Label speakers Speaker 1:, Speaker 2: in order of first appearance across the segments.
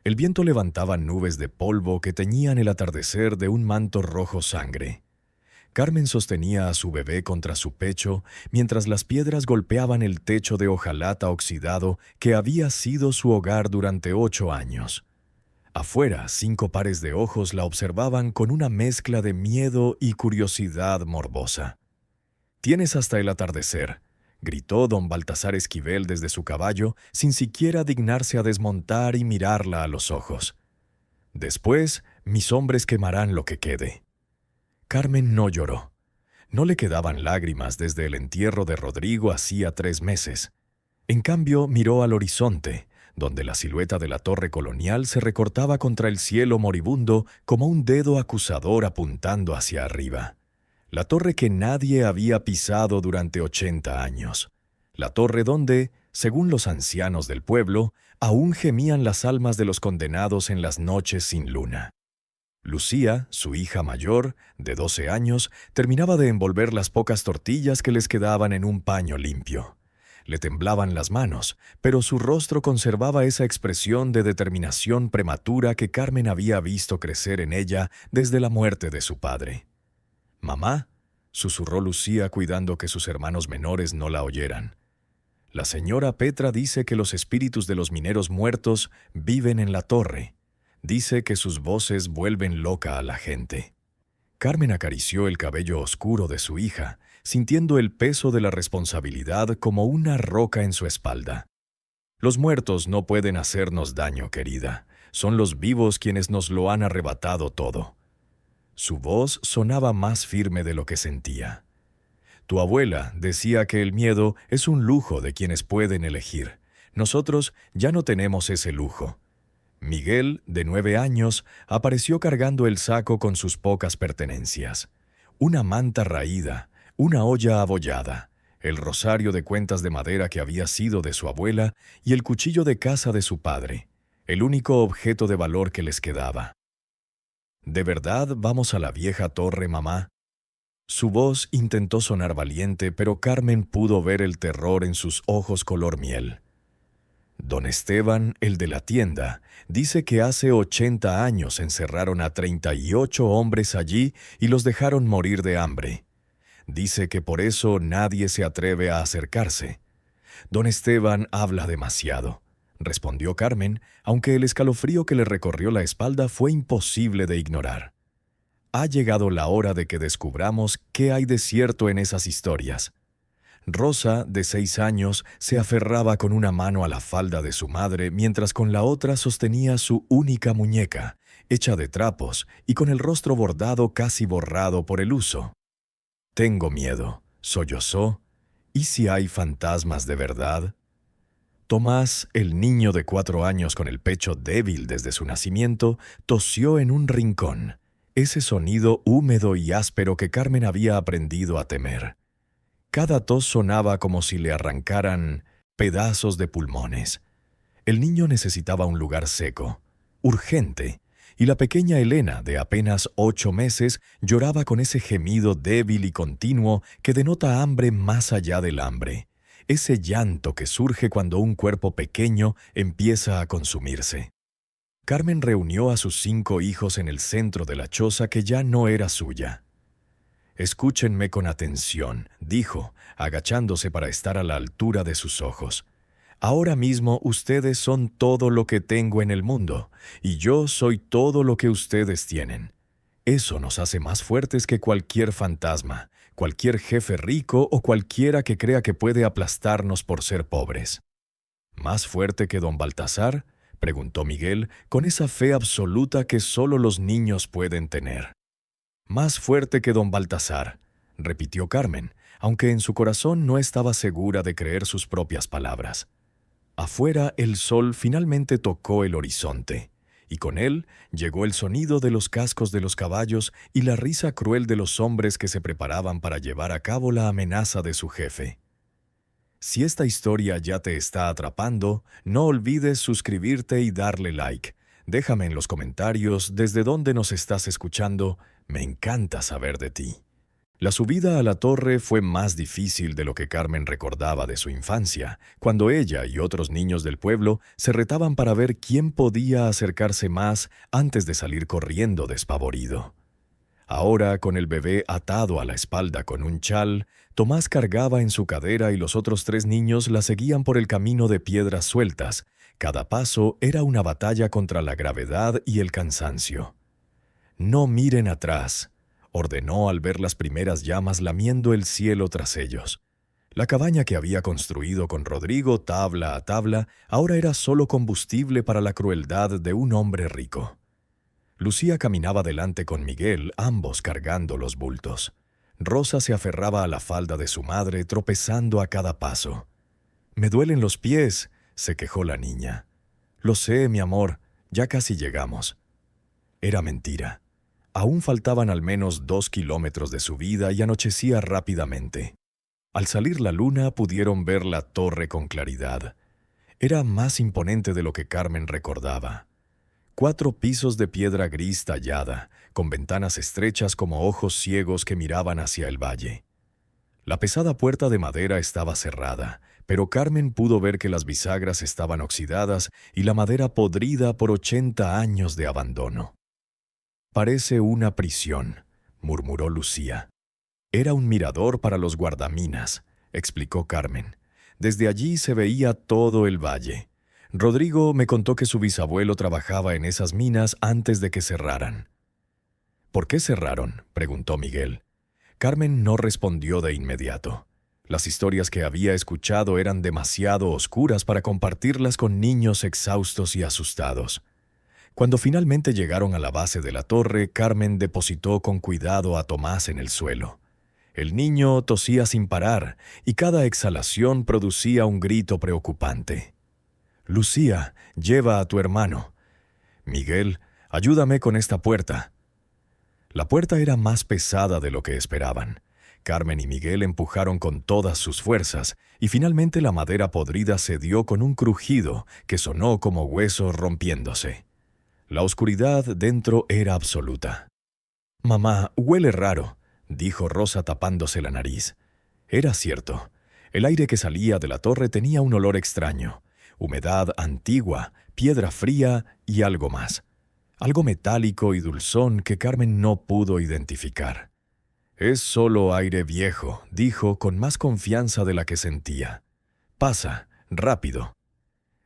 Speaker 1: El viento levantaba nubes de polvo que teñían el atardecer de un manto rojo sangre. Carmen sostenía a su bebé contra su pecho mientras las piedras golpeaban el techo de hojalata oxidado que había sido su hogar durante 8 años. Afuera, 5 pares de ojos la observaban con una mezcla de miedo y curiosidad morbosa. «Tienes hasta el atardecer», gritó don Baltasar Esquivel desde su caballo, sin siquiera dignarse a desmontar y mirarla a los ojos. «Después, mis hombres quemarán lo que quede». Carmen no lloró. No le quedaban lágrimas desde el entierro de Rodrigo hacía 3 meses. En cambio, miró al horizonte, donde la silueta de la torre colonial se recortaba contra el cielo moribundo como un dedo acusador apuntando hacia arriba. La torre que nadie había pisado durante 80 años. La torre donde, según los ancianos del pueblo, aún gemían las almas de los condenados en las noches sin luna. Lucía, su hija mayor, de 12 años, terminaba de envolver las pocas tortillas que les quedaban en un paño limpio. Le temblaban las manos, pero su rostro conservaba esa expresión de determinación prematura que Carmen había visto crecer en ella desde la muerte de su padre. «Mamá», susurró Lucía cuidando que sus hermanos menores no la oyeran. «La señora Petra dice que los espíritus de los mineros muertos viven en la torre. Dice que sus voces vuelven loca a la gente». Carmen acarició el cabello oscuro de su hija, sintiendo el peso de la responsabilidad como una roca en su espalda. «Los muertos no pueden hacernos daño, querida. Son los vivos quienes nos lo han arrebatado todo». Su voz sonaba más firme de lo que sentía. «Tu abuela decía que el miedo es un lujo de quienes pueden elegir. Nosotros ya no tenemos ese lujo». Miguel, de 9 años, apareció cargando el saco con sus pocas pertenencias. Una manta raída, una olla abollada, el rosario de cuentas de madera que había sido de su abuela y el cuchillo de caza de su padre, el único objeto de valor que les quedaba. «¿De verdad vamos a la vieja torre, mamá?» Su voz intentó sonar valiente, pero Carmen pudo ver el terror en sus ojos color miel. «Don Esteban, el de la tienda, dice que hace 80 años encerraron a 38 hombres allí y los dejaron morir de hambre. Dice que por eso nadie se atreve a acercarse». «Don Esteban habla demasiado», respondió Carmen, aunque el escalofrío que le recorrió la espalda fue imposible de ignorar. «Ha llegado la hora de que descubramos qué hay de cierto en esas historias». Rosa, de 6 años, se aferraba con una mano a la falda de su madre mientras con la otra sostenía su única muñeca, hecha de trapos y con el rostro bordado casi borrado por el uso. «Tengo miedo», sollozó. «¿Y si hay fantasmas de verdad?» Tomás, el niño de 4 años con el pecho débil desde su nacimiento, tosió en un rincón, ese sonido húmedo y áspero que Carmen había aprendido a temer. Cada tos sonaba como si le arrancaran pedazos de pulmones. El niño necesitaba un lugar seco, urgente, y la pequeña Elena, de apenas 8 meses, lloraba con ese gemido débil y continuo que denota hambre más allá del hambre, ese llanto que surge cuando un cuerpo pequeño empieza a consumirse. Carmen reunió a sus 5 hijos en el centro de la choza que ya no era suya. «Escúchenme con atención», dijo, agachándose para estar a la altura de sus ojos. «Ahora mismo ustedes son todo lo que tengo en el mundo, y yo soy todo lo que ustedes tienen. Eso nos hace más fuertes que cualquier fantasma, cualquier jefe rico o cualquiera que crea que puede aplastarnos por ser pobres». «¿Más fuerte que don Baltasar?», preguntó Miguel, con esa fe absoluta que solo los niños pueden tener. «Más fuerte que don Baltasar», repitió Carmen, aunque en su corazón no estaba segura de creer sus propias palabras. Afuera el sol finalmente tocó el horizonte, y con él llegó el sonido de los cascos de los caballos y la risa cruel de los hombres que se preparaban para llevar a cabo la amenaza de su jefe. Si esta historia ya te está atrapando, no olvides suscribirte y darle like. Déjame en los comentarios desde dónde nos estás escuchando. Me encanta saber de ti. La subida a la torre fue más difícil de lo que Carmen recordaba de su infancia, cuando ella y otros niños del pueblo se retaban para ver quién podía acercarse más antes de salir corriendo despavorido. Ahora, con el bebé atado a la espalda con un chal, Tomás cargaba en su cadera y los otros 3 niños la seguían por el camino de piedras sueltas. Cada paso era una batalla contra la gravedad y el cansancio. «No miren atrás», ordenó al ver las primeras llamas lamiendo el cielo tras ellos. La cabaña que había construido con Rodrigo tabla a tabla ahora era solo combustible para la crueldad de un hombre rico. Lucía caminaba delante con Miguel, ambos cargando los bultos. Rosa se aferraba a la falda de su madre, tropezando a cada paso. «Me duelen los pies», se quejó la niña. «Lo sé, mi amor, ya casi llegamos». Era mentira. Aún faltaban al menos 2 kilómetros de subida y anochecía rápidamente. Al salir la luna pudieron ver la torre con claridad. Era más imponente de lo que Carmen recordaba. 4 pisos de piedra gris tallada, con ventanas estrechas como ojos ciegos que miraban hacia el valle. La pesada puerta de madera estaba cerrada, pero Carmen pudo ver que las bisagras estaban oxidadas y la madera podrida por 80 años de abandono. «Parece una prisión», murmuró Lucía. «Era un mirador para los guardaminas», explicó Carmen. «Desde allí se veía todo el valle. Rodrigo me contó que su bisabuelo trabajaba en esas minas antes de que cerraran». «¿Por qué cerraron?», preguntó Miguel. Carmen no respondió de inmediato. Las historias que había escuchado eran demasiado oscuras para compartirlas con niños exhaustos y asustados. Cuando finalmente llegaron a la base de la torre, Carmen depositó con cuidado a Tomás en el suelo. El niño tosía sin parar y cada exhalación producía un grito preocupante. «Lucía, lleva a tu hermano». «Miguel, ayúdame con esta puerta». La puerta era más pesada de lo que esperaban. Carmen y Miguel empujaron con todas sus fuerzas y finalmente la madera podrida cedió con un crujido que sonó como huesos rompiéndose. La oscuridad dentro era absoluta. «Mamá, huele raro», dijo Rosa tapándose la nariz. Era cierto. El aire que salía de la torre tenía un olor extraño. Humedad antigua, piedra fría y algo más. Algo metálico y dulzón que Carmen no pudo identificar. «Es solo aire viejo», dijo con más confianza de la que sentía. «Pasa, rápido».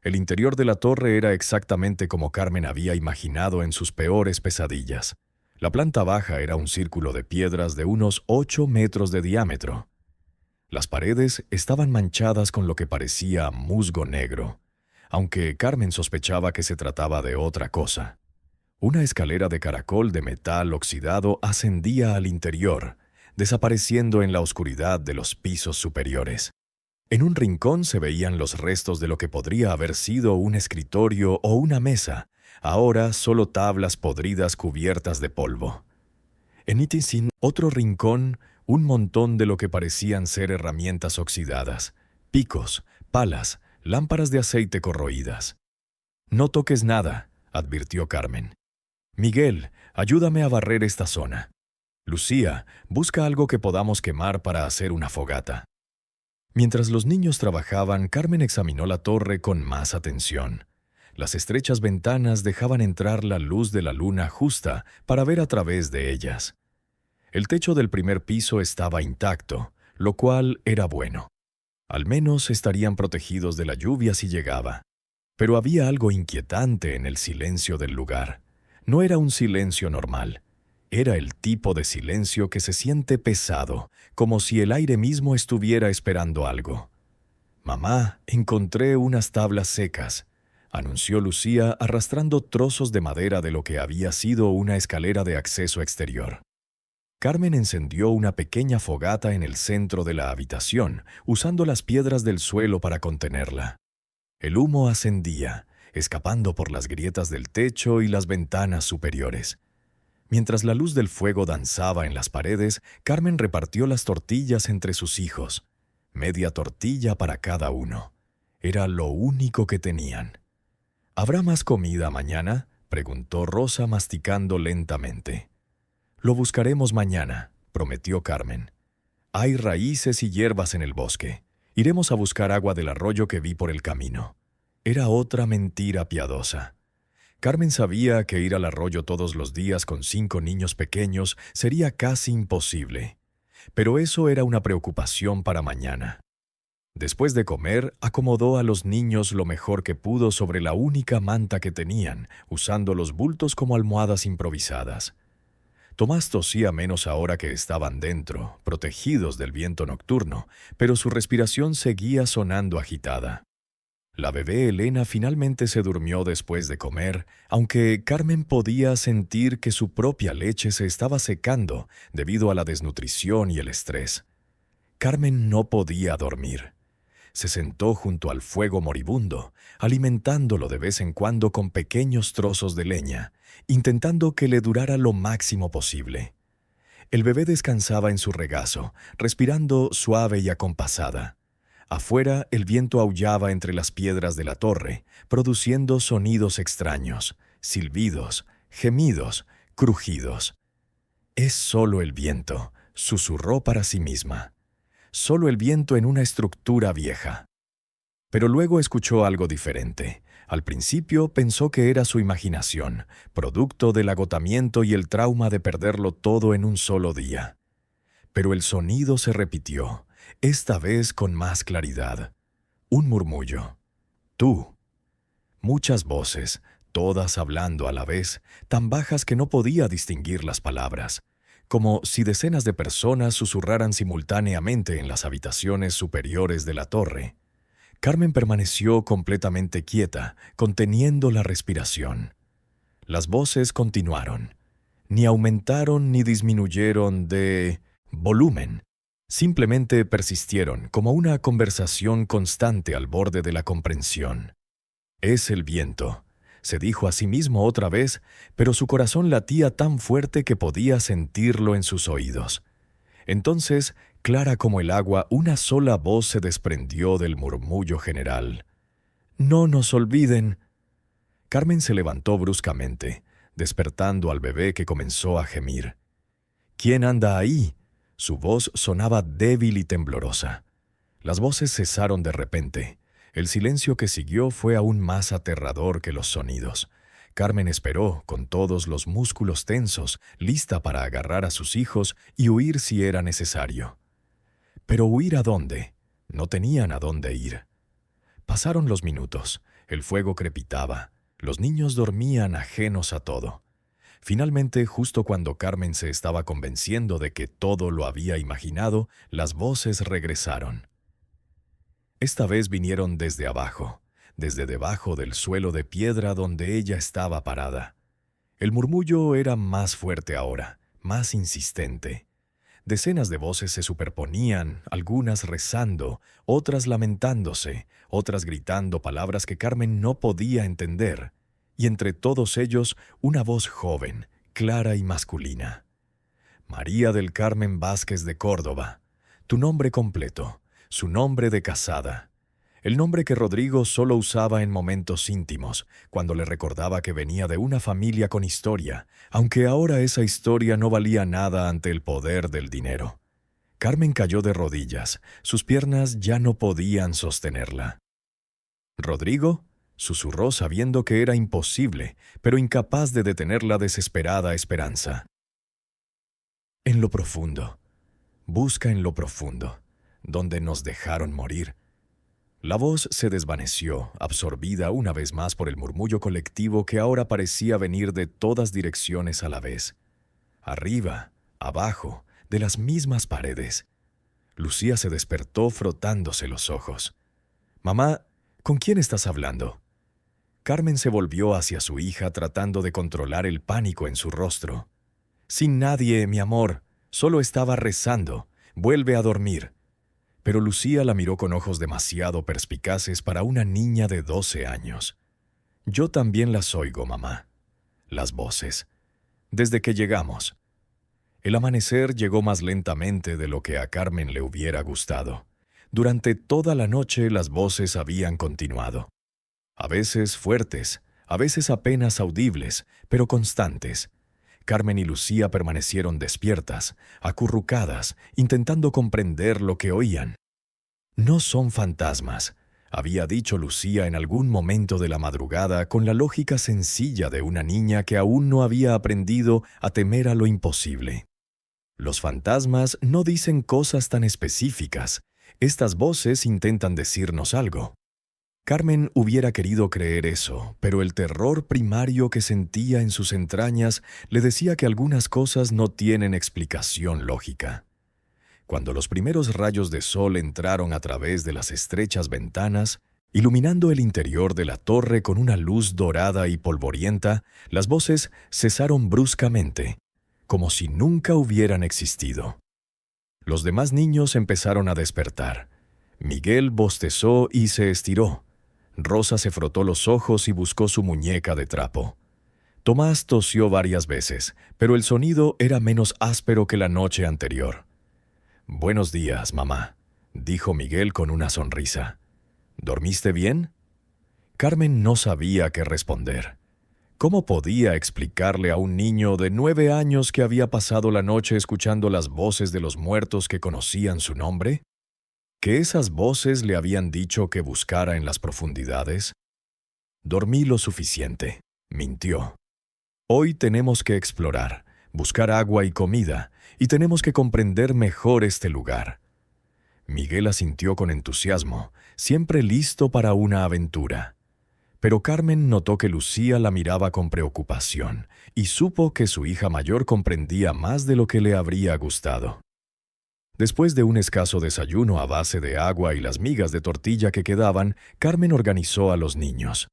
Speaker 1: El interior de la torre era exactamente como Carmen había imaginado en sus peores pesadillas. La planta baja era un círculo de piedras de unos 8 metros de diámetro. Las paredes estaban manchadas con lo que parecía musgo negro, aunque Carmen sospechaba que se trataba de otra cosa. Una escalera de caracol de metal oxidado ascendía al interior, desapareciendo en la oscuridad de los pisos superiores. En un rincón se veían los restos de lo que podría haber sido un escritorio o una mesa, ahora solo tablas podridas cubiertas de polvo. En Itisin, otro rincón, un montón de lo que parecían ser herramientas oxidadas, picos, palas, lámparas de aceite corroídas. «No toques nada», advirtió Carmen. «Miguel, ayúdame a barrer esta zona. Lucía, busca algo que podamos quemar para hacer una fogata». Mientras los niños trabajaban, Carmen examinó la torre con más atención. Las estrechas ventanas dejaban entrar la luz de la luna justa para ver a través de ellas. El techo del primer piso estaba intacto, lo cual era bueno. Al menos estarían protegidos de la lluvia si llegaba. Pero había algo inquietante en el silencio del lugar. No era un silencio normal. Era el tipo de silencio que se siente pesado, como si el aire mismo estuviera esperando algo. «Mamá, encontré unas tablas secas», anunció Lucía arrastrando trozos de madera de lo que había sido una escalera de acceso exterior. Carmen encendió una pequeña fogata en el centro de la habitación, usando las piedras del suelo para contenerla. El humo ascendía, escapando por las grietas del techo y las ventanas superiores. Mientras la luz del fuego danzaba en las paredes, Carmen repartió las tortillas entre sus hijos. Media tortilla para cada uno. Era lo único que tenían. «¿Habrá más comida mañana?», preguntó Rosa masticando lentamente. «Lo buscaremos mañana», prometió Carmen. Hay raíces y hierbas en el bosque. Iremos a buscar agua del arroyo que vi por el camino. Era otra mentira piadosa. Carmen sabía que ir al arroyo todos los días con 5 niños pequeños sería casi imposible. Pero eso era una preocupación para mañana. Después de comer, acomodó a los niños lo mejor que pudo sobre la única manta que tenían, usando los bultos como almohadas improvisadas. Tomás tosía menos ahora que estaban dentro, protegidos del viento nocturno, pero su respiración seguía sonando agitada. La bebé Elena finalmente se durmió después de comer, aunque Carmen podía sentir que su propia leche se estaba secando debido a la desnutrición y el estrés. Carmen no podía dormir. Se sentó junto al fuego moribundo, alimentándolo de vez en cuando con pequeños trozos de leña, intentando que le durara lo máximo posible. El bebé descansaba en su regazo, respirando suave y acompasada. Afuera, el viento aullaba entre las piedras de la torre, produciendo sonidos extraños, silbidos, gemidos, crujidos. «Es solo el viento», susurró para sí misma. «Solo el viento en una estructura vieja». Pero luego escuchó algo diferente. Al principio pensó que era su imaginación, producto del agotamiento y el trauma de perderlo todo en un solo día. Pero el sonido se repitió, esta vez con más claridad. Un murmullo. «Tú». Muchas voces, todas hablando a la vez, tan bajas que no podía distinguir las palabras, como si decenas de personas susurraran simultáneamente en las habitaciones superiores de la torre. Carmen permaneció completamente quieta, conteniendo la respiración. Las voces continuaron. Ni aumentaron ni disminuyeron de volumen. Simplemente persistieron como una conversación constante al borde de la comprensión. «Es el viento», se dijo a sí mismo otra vez, pero su corazón latía tan fuerte que podía sentirlo en sus oídos. Entonces, clara como el agua, una sola voz se desprendió del murmullo general. «No nos olviden». Carmen se levantó bruscamente, despertando al bebé que comenzó a gemir. «¿Quién anda ahí?». Su voz sonaba débil y temblorosa. Las voces cesaron de repente. El silencio que siguió fue aún más aterrador que los sonidos. Carmen esperó, con todos los músculos tensos, lista para agarrar a sus hijos y huir si era necesario. ¿Pero huir a dónde? No tenían a dónde ir. Pasaron los minutos. El fuego crepitaba. Los niños dormían ajenos a todo. Finalmente, justo cuando Carmen se estaba convenciendo de que todo lo había imaginado, las voces regresaron. Esta vez vinieron desde abajo, desde debajo del suelo de piedra donde ella estaba parada. El murmullo era más fuerte ahora, más insistente. Decenas de voces se superponían, algunas rezando, otras lamentándose, otras gritando palabras que Carmen no podía entender. Y entre todos ellos, una voz joven, clara y masculina. «María del Carmen Vázquez de Córdoba. Tu nombre completo, su nombre de casada». El nombre que Rodrigo solo usaba en momentos íntimos, cuando le recordaba que venía de una familia con historia, aunque ahora esa historia no valía nada ante el poder del dinero. Carmen cayó de rodillas, sus piernas ya no podían sostenerla. «¿Rodrigo?», susurró sabiendo que era imposible, pero incapaz de detener la desesperada esperanza. «En lo profundo. Busca en lo profundo, donde nos dejaron morir». La voz se desvaneció, absorbida una vez más por el murmullo colectivo que ahora parecía venir de todas direcciones a la vez. Arriba, abajo, de las mismas paredes. Lucía se despertó frotándose los ojos. «Mamá, ¿con quién estás hablando?». Carmen se volvió hacia su hija tratando de controlar el pánico en su rostro. «Sin nadie, mi amor. Solo estaba rezando. Vuelve a dormir». Pero Lucía la miró con ojos demasiado perspicaces para una niña de 12 años. «Yo también las oigo, mamá». Las voces. «Desde que llegamos». El amanecer llegó más lentamente de lo que a Carmen le hubiera gustado. Durante toda la noche las voces habían continuado. A veces fuertes, a veces apenas audibles, pero constantes. Carmen y Lucía permanecieron despiertas, acurrucadas, intentando comprender lo que oían. «No son fantasmas», había dicho Lucía en algún momento de la madrugada con la lógica sencilla de una niña que aún no había aprendido a temer a lo imposible. «Los fantasmas no dicen cosas tan específicas. Estas voces intentan decirnos algo». Carmen hubiera querido creer eso, pero el terror primario que sentía en sus entrañas le decía que algunas cosas no tienen explicación lógica. Cuando los primeros rayos de sol entraron a través de las estrechas ventanas, iluminando el interior de la torre con una luz dorada y polvorienta, las voces cesaron bruscamente, como si nunca hubieran existido. Los demás niños empezaron a despertar. Miguel bostezó y se estiró. Rosa se frotó los ojos y buscó su muñeca de trapo. Tomás tosió varias veces, pero el sonido era menos áspero que la noche anterior. «Buenos días, mamá», dijo Miguel con una sonrisa. «¿Dormiste bien?» Carmen no sabía qué responder. ¿Cómo podía explicarle a un niño de 9 años que había pasado la noche escuchando las voces de los muertos que conocían su nombre? ¿Que esas voces le habían dicho que buscara en las profundidades? «Dormí lo suficiente», mintió. «Hoy tenemos que explorar, buscar agua y comida, y tenemos que comprender mejor este lugar». Miguel asintió con entusiasmo, siempre listo para una aventura. Pero Carmen notó que Lucía la miraba con preocupación, y supo que su hija mayor comprendía más de lo que le habría gustado. Después de un escaso desayuno a base de agua y las migas de tortilla que quedaban, Carmen organizó a los niños.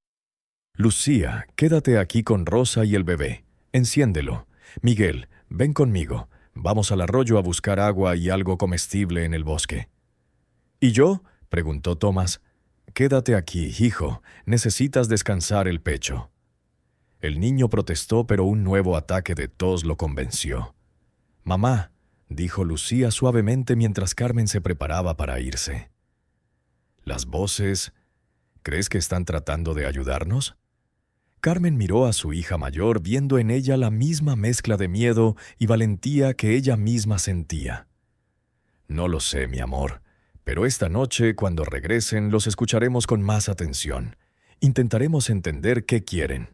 Speaker 1: «Lucía, quédate aquí con Rosa y el bebé. Enciéndelo. Miguel, ven conmigo. Vamos al arroyo a buscar agua y algo comestible en el bosque». «¿Y yo?», preguntó Tomás. «Quédate aquí, hijo. Necesitas descansar el pecho». El niño protestó, pero un nuevo ataque de tos lo convenció. «Mamá», dijo Lucía suavemente mientras Carmen se preparaba para irse. «Las voces, ¿crees que están tratando de ayudarnos?». Carmen miró a su hija mayor viendo en ella la misma mezcla de miedo y valentía que ella misma sentía. «No lo sé, mi amor, pero esta noche, cuando regresen, los escucharemos con más atención. Intentaremos entender qué quieren».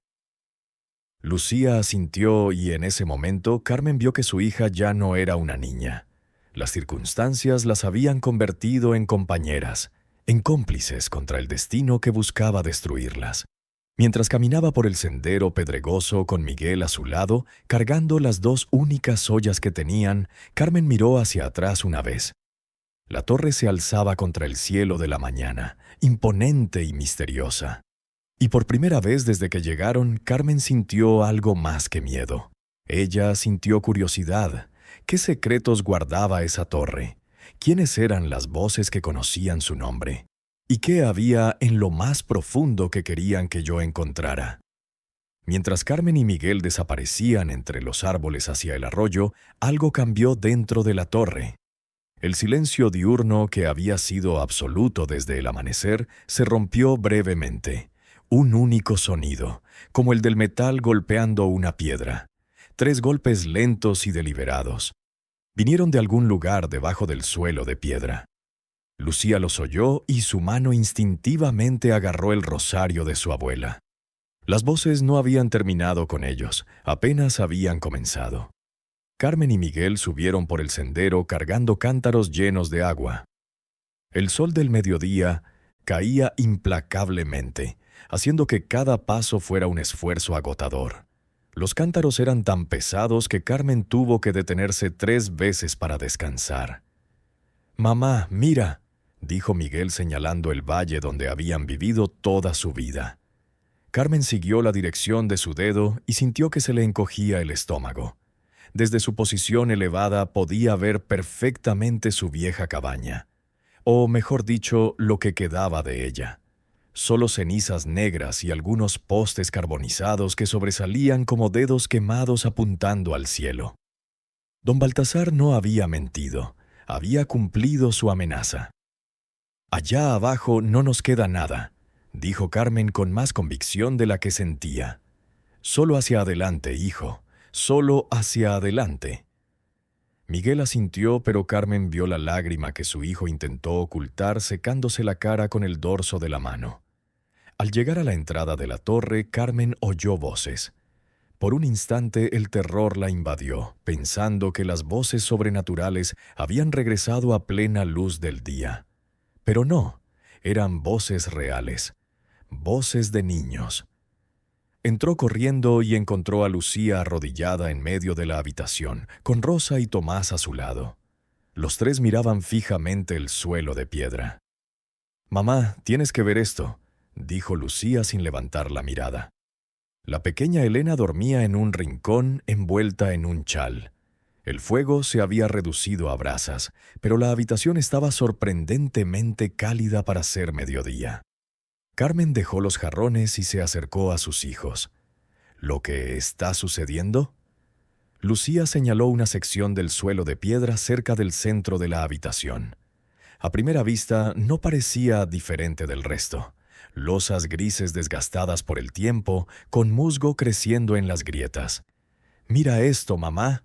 Speaker 1: Lucía asintió y en ese momento Carmen vio que su hija ya no era una niña. Las circunstancias las habían convertido en compañeras, en cómplices contra el destino que buscaba destruirlas. Mientras caminaba por el sendero pedregoso con Miguel a su lado, cargando las 2 únicas ollas que tenían, Carmen miró hacia atrás una vez. La torre se alzaba contra el cielo de la mañana, imponente y misteriosa. Y por primera vez desde que llegaron, Carmen sintió algo más que miedo. Ella sintió curiosidad. ¿Qué secretos guardaba esa torre? ¿Quiénes eran las voces que conocían su nombre? ¿Y qué había en lo más profundo que querían que yo encontrara? Mientras Carmen y Miguel desaparecían entre los árboles hacia el arroyo, algo cambió dentro de la torre. El silencio diurno, que había sido absoluto desde el amanecer, se rompió brevemente. Un único sonido, como el del metal golpeando una piedra. 3 golpes lentos y deliberados. Vinieron de algún lugar debajo del suelo de piedra. Lucía los oyó y su mano instintivamente agarró el rosario de su abuela. Las voces no habían terminado con ellos, apenas habían comenzado. Carmen y Miguel subieron por el sendero cargando cántaros llenos de agua. El sol del mediodía caía implacablemente, haciendo que cada paso fuera un esfuerzo agotador. Los cántaros eran tan pesados que Carmen tuvo que detenerse 3 veces para descansar. «Mamá, mira», dijo Miguel señalando el valle donde habían vivido toda su vida. Carmen siguió la dirección de su dedo y sintió que se le encogía el estómago. Desde su posición elevada podía ver perfectamente su vieja cabaña, o mejor dicho, lo que quedaba de ella. Solo cenizas negras y algunos postes carbonizados que sobresalían como dedos quemados apuntando al cielo. Don Baltasar no había mentido, había cumplido su amenaza. «Allá abajo no nos queda nada», dijo Carmen con más convicción de la que sentía. «Solo hacia adelante, hijo. solo hacia adelante. Miguel asintió, pero Carmen vio la lágrima que su hijo intentó ocultar secándose la cara con el dorso de la mano. Al llegar a la entrada de la torre, Carmen oyó voces. Por un instante el terror la invadió, pensando que las voces sobrenaturales habían regresado a plena luz del día. Pero no, eran voces reales, voces de niños. Entró corriendo y encontró a Lucía arrodillada en medio de la habitación, con Rosa y Tomás a su lado. Los tres miraban fijamente el suelo de piedra. «Mamá, tienes que ver esto», dijo Lucía sin levantar la mirada. La pequeña Elena dormía en un rincón envuelta en un chal. El fuego se había reducido a brasas, pero la habitación estaba sorprendentemente cálida para ser mediodía. Carmen dejó los jarrones y se acercó a sus hijos. ¿Lo que está sucediendo? Lucía señaló una sección del suelo de piedra cerca del centro de la habitación. A primera vista no parecía diferente del resto. Losas grises desgastadas por el tiempo, con musgo creciendo en las grietas. «Mira esto, mamá».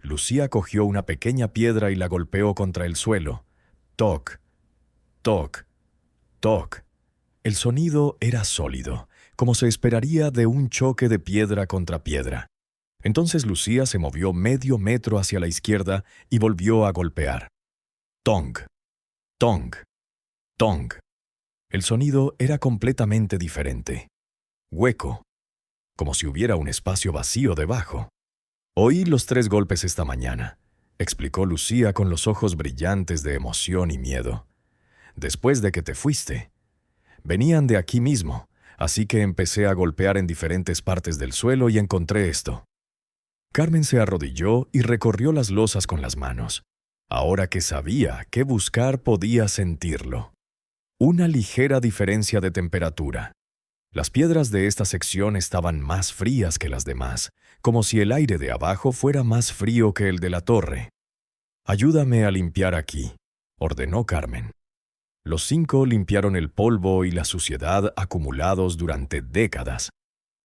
Speaker 1: Lucía cogió una pequeña piedra y la golpeó contra el suelo. Toc, toc, toc. El sonido era sólido, como se esperaría de un choque de piedra contra piedra. Entonces Lucía se movió medio metro hacia la izquierda y volvió a golpear. Tong, tong, tong. El sonido era completamente diferente. Hueco, como si hubiera un espacio vacío debajo. «Oí los 3 golpes esta mañana», explicó Lucía con los ojos brillantes de emoción y miedo. «Después de que te fuiste. Venían de aquí mismo, así que empecé a golpear en diferentes partes del suelo y encontré esto». Carmen se arrodilló y recorrió las losas con las manos. Ahora que sabía qué buscar, podía sentirlo. Una ligera diferencia de temperatura. Las piedras de esta sección estaban más frías que las demás, como si el aire de abajo fuera más frío que el de la torre. «Ayúdame a limpiar aquí», ordenó Carmen. Los 5 limpiaron el polvo y la suciedad acumulados durante décadas.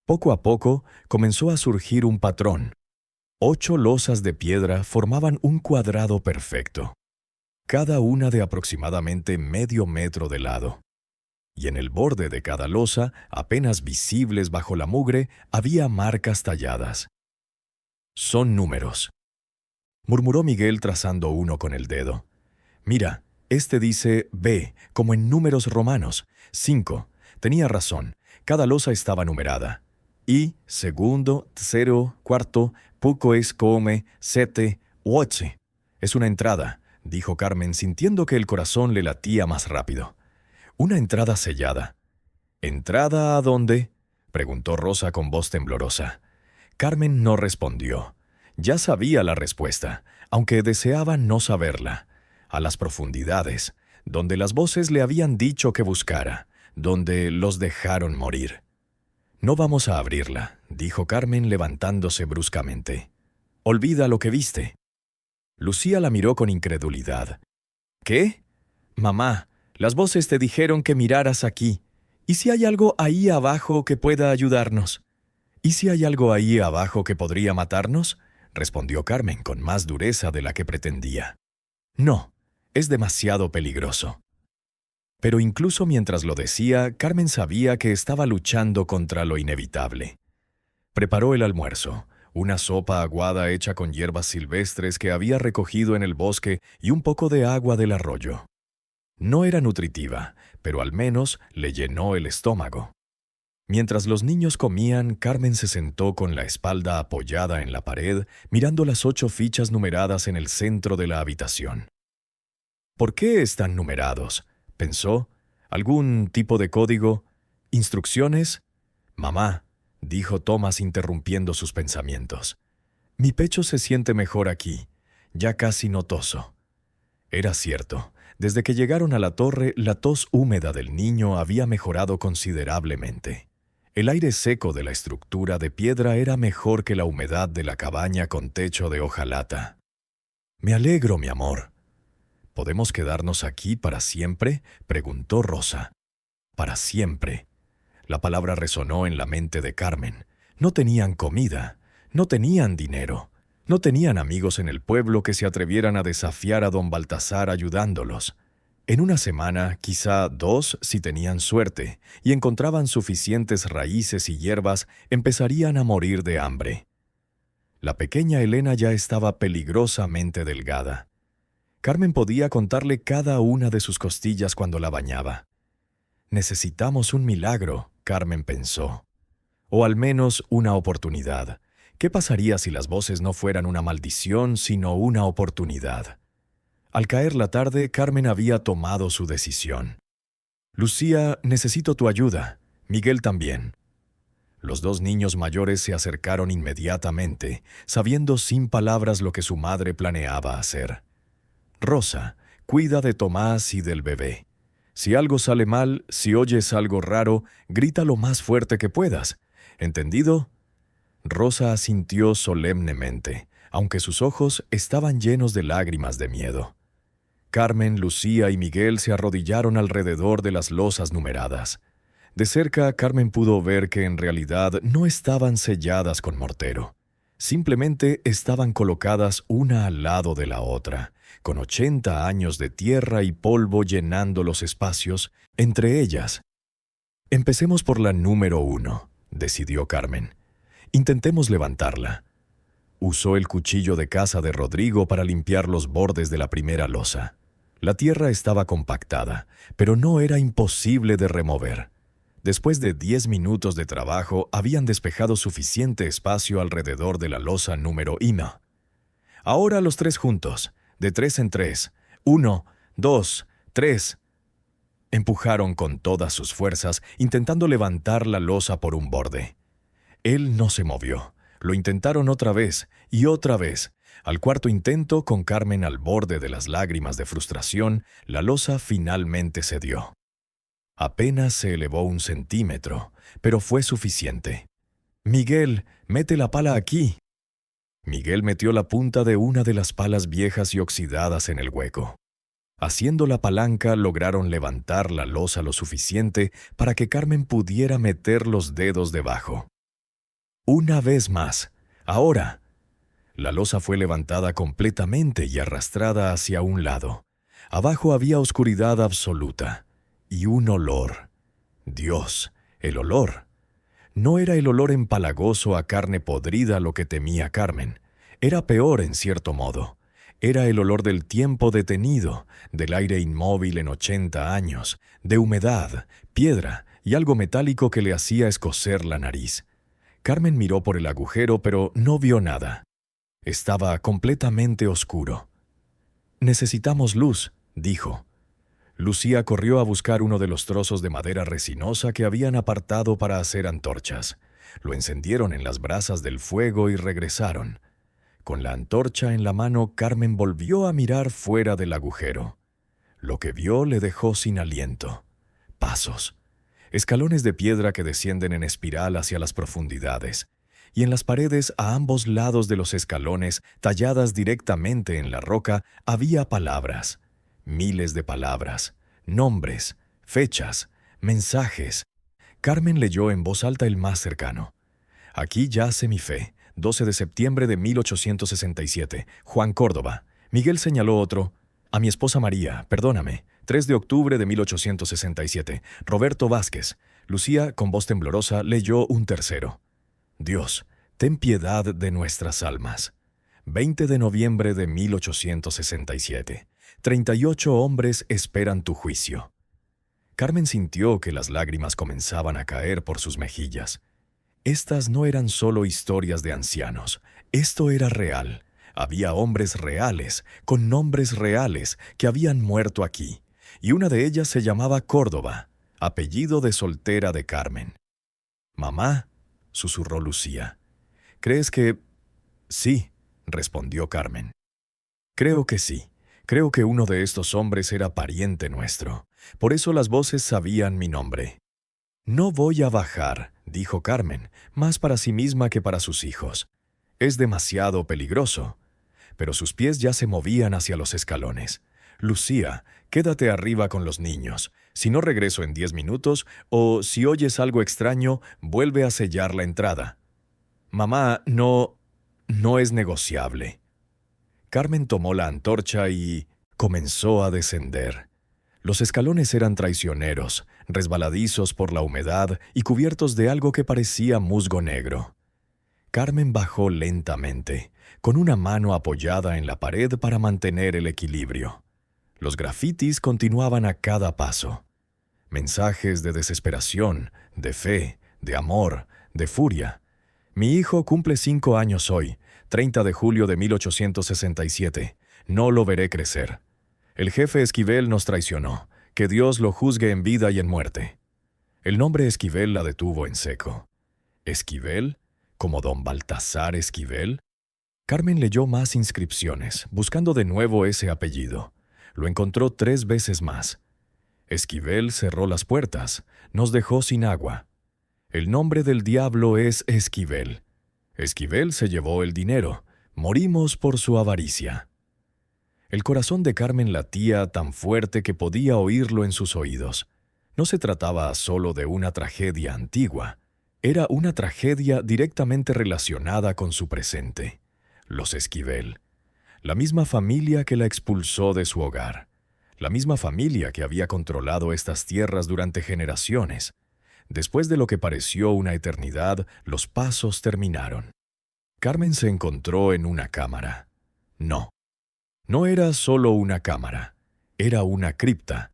Speaker 1: Poco a poco comenzó a surgir un patrón. 8 losas de piedra formaban un cuadrado perfecto, cada una de aproximadamente medio metro de lado. Y en el borde de cada losa, apenas visibles bajo la mugre, había marcas talladas. «Son números», murmuró Miguel trazando uno con el dedo. «Mira, este dice B, como en números romanos. 5. Tenía razón, cada losa estaba numerada. Y, segundo, tercero, cuarto, poco es come, 7, 8. Es una entrada», dijo Carmen, sintiendo que el corazón le latía más rápido. «Una entrada sellada». «¿Entrada a dónde?», preguntó Rosa con voz temblorosa. Carmen no respondió. Ya sabía la respuesta, aunque deseaba no saberla. A las profundidades, donde las voces le habían dicho que buscara, donde los dejaron morir. «No vamos a abrirla», dijo Carmen levantándose bruscamente. «Olvida lo que viste». Lucía la miró con incredulidad. «¿Qué? Mamá, las voces te dijeron que miraras aquí. ¿Y si hay algo ahí abajo que pueda ayudarnos?» «¿Y si hay algo ahí abajo que podría matarnos?», respondió Carmen con más dureza de la que pretendía. «No, es demasiado peligroso». Pero incluso mientras lo decía, Carmen sabía que estaba luchando contra lo inevitable. Preparó el almuerzo, una sopa aguada hecha con hierbas silvestres que había recogido en el bosque y un poco de agua del arroyo. No era nutritiva, pero al menos le llenó el estómago. Mientras los niños comían, Carmen se sentó con la espalda apoyada en la pared, mirando las 8 fichas numeradas en el centro de la habitación. «¿Por qué están numerados?», pensó. «¿Algún tipo de código? ¿Instrucciones?» «Mamá», dijo Tomás interrumpiendo sus pensamientos. «Mi pecho se siente mejor aquí, ya casi no toso». Era cierto. Desde que llegaron a la torre, la tos húmeda del niño había mejorado considerablemente. El aire seco de la estructura de piedra era mejor que la humedad de la cabaña con techo de hojalata. «Me alegro, mi amor». «¿Podemos quedarnos aquí para siempre?», preguntó Rosa. «Para siempre». La palabra resonó en la mente de Carmen. No tenían comida, No tenían dinero. No tenían amigos en el pueblo que se atrevieran a desafiar a don Baltasar ayudándolos. En una semana, quizá 2 si tenían suerte, y encontraban suficientes raíces y hierbas, empezarían a morir de hambre. La pequeña Elena ya estaba peligrosamente delgada. Carmen podía contarle cada una de sus costillas cuando la bañaba. Necesitamos un milagro, Carmen pensó. O al menos una oportunidad. ¿Qué pasaría si las voces no fueran una maldición, sino una oportunidad? Al caer la tarde, Carmen había tomado su decisión. Lucía, necesito tu ayuda. Miguel también. Los 2 niños mayores se acercaron inmediatamente, sabiendo sin palabras lo que su madre planeaba hacer. Rosa, cuida de Tomás y del bebé. Si algo sale mal, si oyes algo raro, grita lo más fuerte que puedas. ¿Entendido? Rosa asintió solemnemente, aunque sus ojos estaban llenos de lágrimas de miedo. Carmen, Lucía y Miguel se arrodillaron alrededor de las losas numeradas. De cerca, Carmen pudo ver que en realidad no estaban selladas con mortero. Simplemente estaban colocadas una al lado de la otra, con 80 años de tierra y polvo llenando los espacios entre ellas. Empecemos por la número 1, decidió Carmen. Intentemos levantarla. Usó el cuchillo de caza de Rodrigo para limpiar los bordes de la primera losa. La tierra estaba compactada, pero no era imposible de remover. Después de 10 minutos de trabajo, habían despejado suficiente espacio alrededor de la losa número 1. Ahora los 3 juntos, de 3 en 3. 1, 2, 3. Empujaron con todas sus fuerzas, intentando levantar la losa por un borde. Él no se movió. Lo intentaron otra vez y otra vez. Al cuarto intento, con Carmen al borde de las lágrimas de frustración, la losa finalmente cedió. Apenas se elevó 1 centímetro, pero fue suficiente. «Miguel, mete la pala aquí». Miguel metió la punta de una de las palas viejas y oxidadas en el hueco. Haciendo la palanca, lograron levantar la losa lo suficiente para que Carmen pudiera meter los dedos debajo. Una vez más. Ahora. La losa fue levantada completamente y arrastrada hacia un lado. Abajo había oscuridad absoluta. Y un olor. Dios, el olor. No era el olor empalagoso a carne podrida lo que temía Carmen. Era peor en cierto modo. Era el olor del tiempo detenido, del aire inmóvil en 80 años, de humedad, piedra y algo metálico que le hacía escocer la nariz. Carmen miró por el agujero, pero no vio nada. Estaba completamente oscuro. «Necesitamos luz», dijo. Lucía corrió a buscar uno de los trozos de madera resinosa que habían apartado para hacer antorchas. Lo encendieron en las brasas del fuego y regresaron. Con la antorcha en la mano, Carmen volvió a mirar fuera del agujero. Lo que vio le dejó sin aliento. Pasos. Escalones de piedra que descienden en espiral hacia las profundidades. Y en las paredes, a ambos lados de los escalones, talladas directamente en la roca, había palabras. Miles de palabras, nombres, fechas, mensajes. Carmen leyó en voz alta el más cercano. «Aquí yace mi fe, 12 de septiembre de 1867, Juan Córdoba». Miguel señaló otro. «A mi esposa María, perdóname, 3 de octubre de 1867, Roberto Vázquez». Lucía, con voz temblorosa, leyó un tercero. «Dios, ten piedad de nuestras almas». 20 de noviembre de 1867. 38 hombres esperan tu juicio. Carmen sintió que las lágrimas comenzaban a caer por sus mejillas. Estas no eran solo historias de ancianos. Esto era real. Había hombres reales, con nombres reales, que habían muerto aquí. Y una de ellas se llamaba Córdoba, apellido de soltera de Carmen. «Mamá», susurró Lucía. «¿Crees que...?» «Sí», respondió Carmen. «Creo que sí. Creo que uno de estos hombres era pariente nuestro. Por eso las voces sabían mi nombre». «No voy a bajar», dijo Carmen, más para sí misma que para sus hijos. «Es demasiado peligroso». Pero sus pies ya se movían hacia los escalones. «Lucía, quédate arriba con los niños. Si no regreso en 10 minutos, o si oyes algo extraño, vuelve a sellar la entrada». «Mamá, no...» no es negociable. Carmen tomó la antorcha y comenzó a descender. Los escalones eran traicioneros, resbaladizos por la humedad y cubiertos de algo que parecía musgo negro. Carmen bajó lentamente, con una mano apoyada en la pared para mantener el equilibrio. Los grafitis continuaban a cada paso. Mensajes de desesperación, de fe, de amor, de furia. Mi hijo cumple 5 años hoy, 30 de julio de 1867. No lo veré crecer. El jefe Esquivel nos traicionó. Que Dios lo juzgue en vida y en muerte. El nombre Esquivel la detuvo en seco. ¿Esquivel? ¿Como don Baltasar Esquivel? Carmen leyó más inscripciones, buscando de nuevo ese apellido. Lo encontró 3 veces más. Esquivel cerró las puertas, nos dejó sin agua. El nombre del diablo es Esquivel. Esquivel se llevó el dinero. Morimos por su avaricia. El corazón de Carmen latía tan fuerte que podía oírlo en sus oídos. No se trataba solo de una tragedia antigua. Era una tragedia directamente relacionada con su presente. Los Esquivel. La misma familia que la expulsó de su hogar. La misma familia que había controlado estas tierras durante generaciones. Después de lo que pareció una eternidad, los pasos terminaron. Carmen se encontró en una cámara. No. No era solo una cámara. Era una cripta.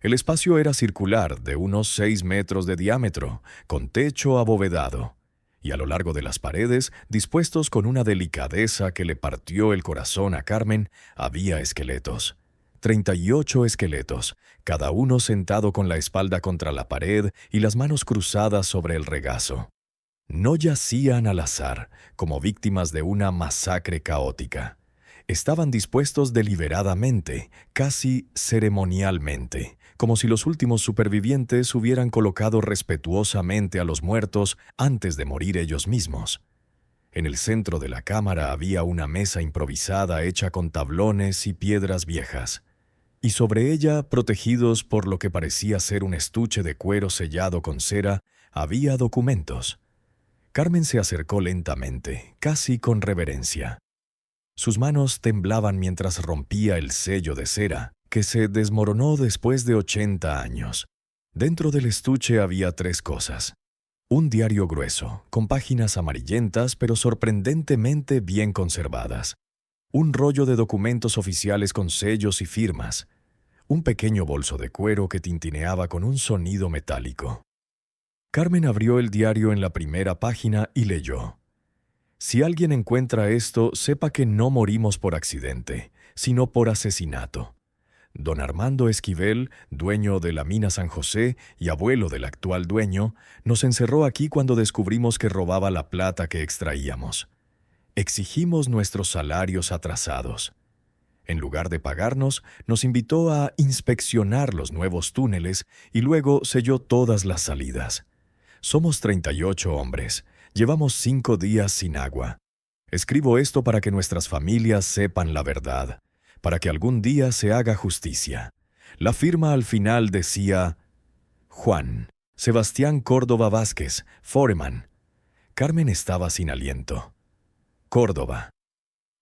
Speaker 1: El espacio era circular, de unos 6 metros de diámetro, con techo abovedado. Y a lo largo de las paredes, dispuestos con una delicadeza que le partió el corazón a Carmen, había esqueletos. 38 esqueletos, cada uno sentado con la espalda contra la pared y las manos cruzadas sobre el regazo. No yacían al azar, como víctimas de una masacre caótica. Estaban dispuestos deliberadamente, casi ceremonialmente, como si los últimos supervivientes hubieran colocado respetuosamente a los muertos antes de morir ellos mismos. En el centro de la cámara había una mesa improvisada hecha con tablones y piedras viejas, y sobre ella, protegidos por lo que parecía ser un estuche de cuero sellado con cera, había documentos. Carmen se acercó lentamente, casi con reverencia. Sus manos temblaban mientras rompía el sello de cera, que se desmoronó después de 80 años. Dentro del estuche había 3 cosas. Un diario grueso, con páginas amarillentas pero sorprendentemente bien conservadas. Un rollo de documentos oficiales con sellos y firmas. Un pequeño bolso de cuero que tintineaba con un sonido metálico. Carmen abrió el diario en la primera página y leyó. Si alguien encuentra esto, sepa que no morimos por accidente, sino por asesinato. Don Armando Esquivel, dueño de la mina San José y abuelo del actual dueño, nos encerró aquí cuando descubrimos que robaba la plata que extraíamos. Exigimos nuestros salarios atrasados. En lugar de pagarnos, nos invitó a inspeccionar los nuevos túneles y luego selló todas las salidas. Somos 38 hombres. Llevamos 5 días sin agua. Escribo esto para que nuestras familias sepan la verdad, para que algún día se haga justicia. La firma al final decía: Juan, Sebastián Córdoba Vázquez, Foreman. Carmen estaba sin aliento. Córdoba.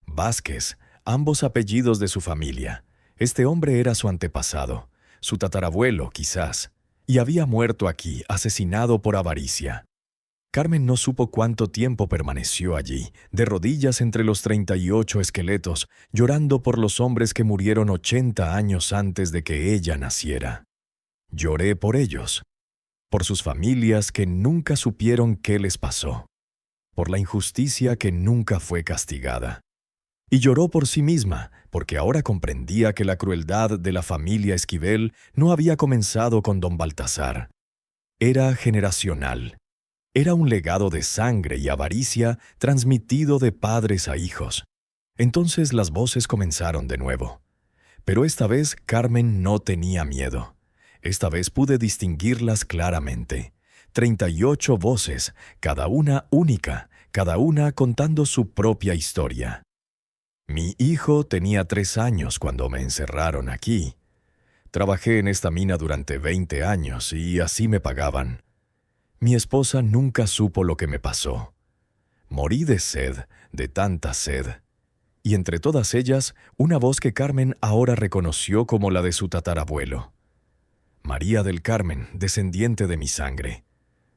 Speaker 1: Vázquez, ambos apellidos de su familia. Este hombre era su antepasado, su tatarabuelo, quizás, y había muerto aquí, asesinado por avaricia. Carmen no supo cuánto tiempo permaneció allí, de rodillas entre los 38 esqueletos, llorando por los hombres que murieron 80 años antes de que ella naciera. Lloré por ellos, por sus familias que nunca supieron qué les pasó, por la injusticia que nunca fue castigada. Y lloró por sí misma, porque ahora comprendía que la crueldad de la familia Esquivel no había comenzado con don Baltasar. Era generacional. Era un legado de sangre y avaricia transmitido de padres a hijos. Entonces las voces comenzaron de nuevo. Pero esta vez Carmen no tenía miedo. Esta vez pude distinguirlas claramente. 38 voces, cada una única, cada una contando su propia historia. Mi hijo tenía 3 años cuando me encerraron aquí. Trabajé en esta mina durante 20 años y así me pagaban. Mi esposa nunca supo lo que me pasó. Morí de sed, de tanta sed. Y entre todas ellas, una voz que Carmen ahora reconoció como la de su tatarabuelo. María del Carmen, descendiente de mi sangre.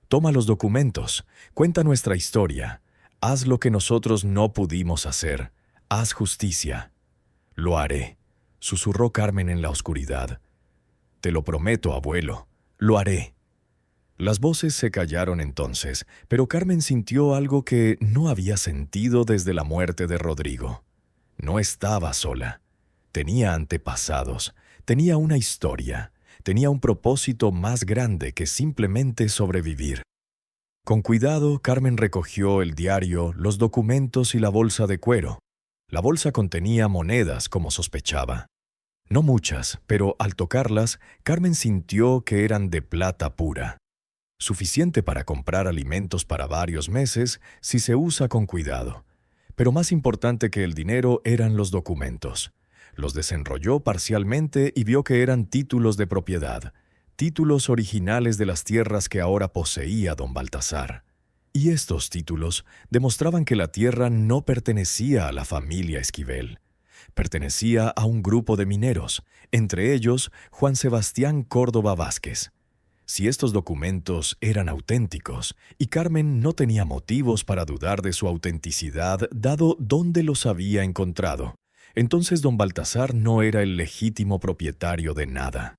Speaker 1: Toma los documentos, cuenta nuestra historia, haz lo que nosotros no pudimos hacer, haz justicia. Lo haré, susurró Carmen en la oscuridad. Te lo prometo, abuelo, lo haré. Las voces se callaron entonces, pero Carmen sintió algo que no había sentido desde la muerte de Rodrigo. No estaba sola. Tenía antepasados, tenía una historia, tenía un propósito más grande que simplemente sobrevivir. Con cuidado, Carmen recogió el diario, los documentos y la bolsa de cuero. La bolsa contenía monedas, como sospechaba. No muchas, pero al tocarlas, Carmen sintió que eran de plata pura. Suficiente para comprar alimentos para varios meses si se usa con cuidado. Pero más importante que el dinero eran los documentos. Los desenrolló parcialmente y vio que eran títulos de propiedad, títulos originales de las tierras que ahora poseía don Baltasar. Y estos títulos demostraban que la tierra no pertenecía a la familia Esquivel. Pertenecía a un grupo de mineros, entre ellos Juan Sebastián Córdoba Vázquez. Si estos documentos eran auténticos, y Carmen no tenía motivos para dudar de su autenticidad dado dónde los había encontrado, entonces don Baltasar no era el legítimo propietario de nada.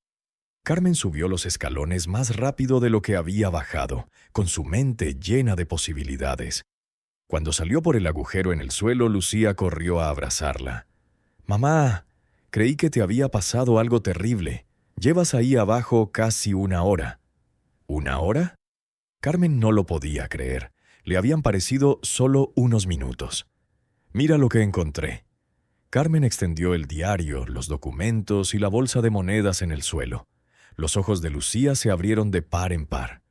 Speaker 1: Carmen subió los escalones más rápido de lo que había bajado, con su mente llena de posibilidades. Cuando salió por el agujero en el suelo, Lucía corrió a abrazarla. «Mamá, creí que te había pasado algo terrible. Llevas ahí abajo casi 1 hora». ¿1 hora? Carmen no lo podía creer. Le habían parecido solo unos minutos. «Mira lo que encontré». Carmen extendió el diario, los documentos y la bolsa de monedas en el suelo. Los ojos de Lucía se abrieron de par en par.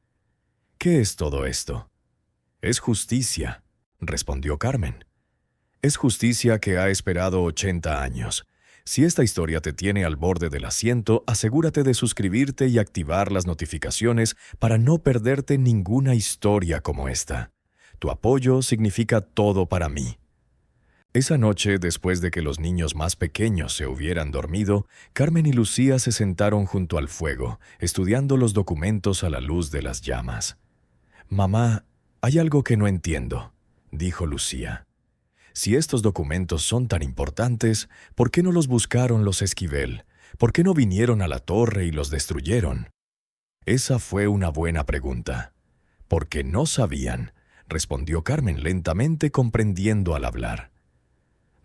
Speaker 1: «¿Qué es todo esto?» «Es justicia», respondió Carmen. «Es justicia que ha esperado 80 años. Si esta historia te tiene al borde del asiento, asegúrate de suscribirte y activar las notificaciones para no perderte ninguna historia como esta. Tu apoyo significa todo para mí». Esa noche, después de que los niños más pequeños se hubieran dormido, Carmen y Lucía se sentaron junto al fuego, estudiando los documentos a la luz de las llamas. «Mamá, hay algo que no entiendo», dijo Lucía. «Si estos documentos son tan importantes, ¿por qué no los buscaron los Esquivel? ¿Por qué no vinieron a la torre y los destruyeron?» Esa fue una buena pregunta. «Porque no sabían», respondió Carmen lentamente, comprendiendo al hablar.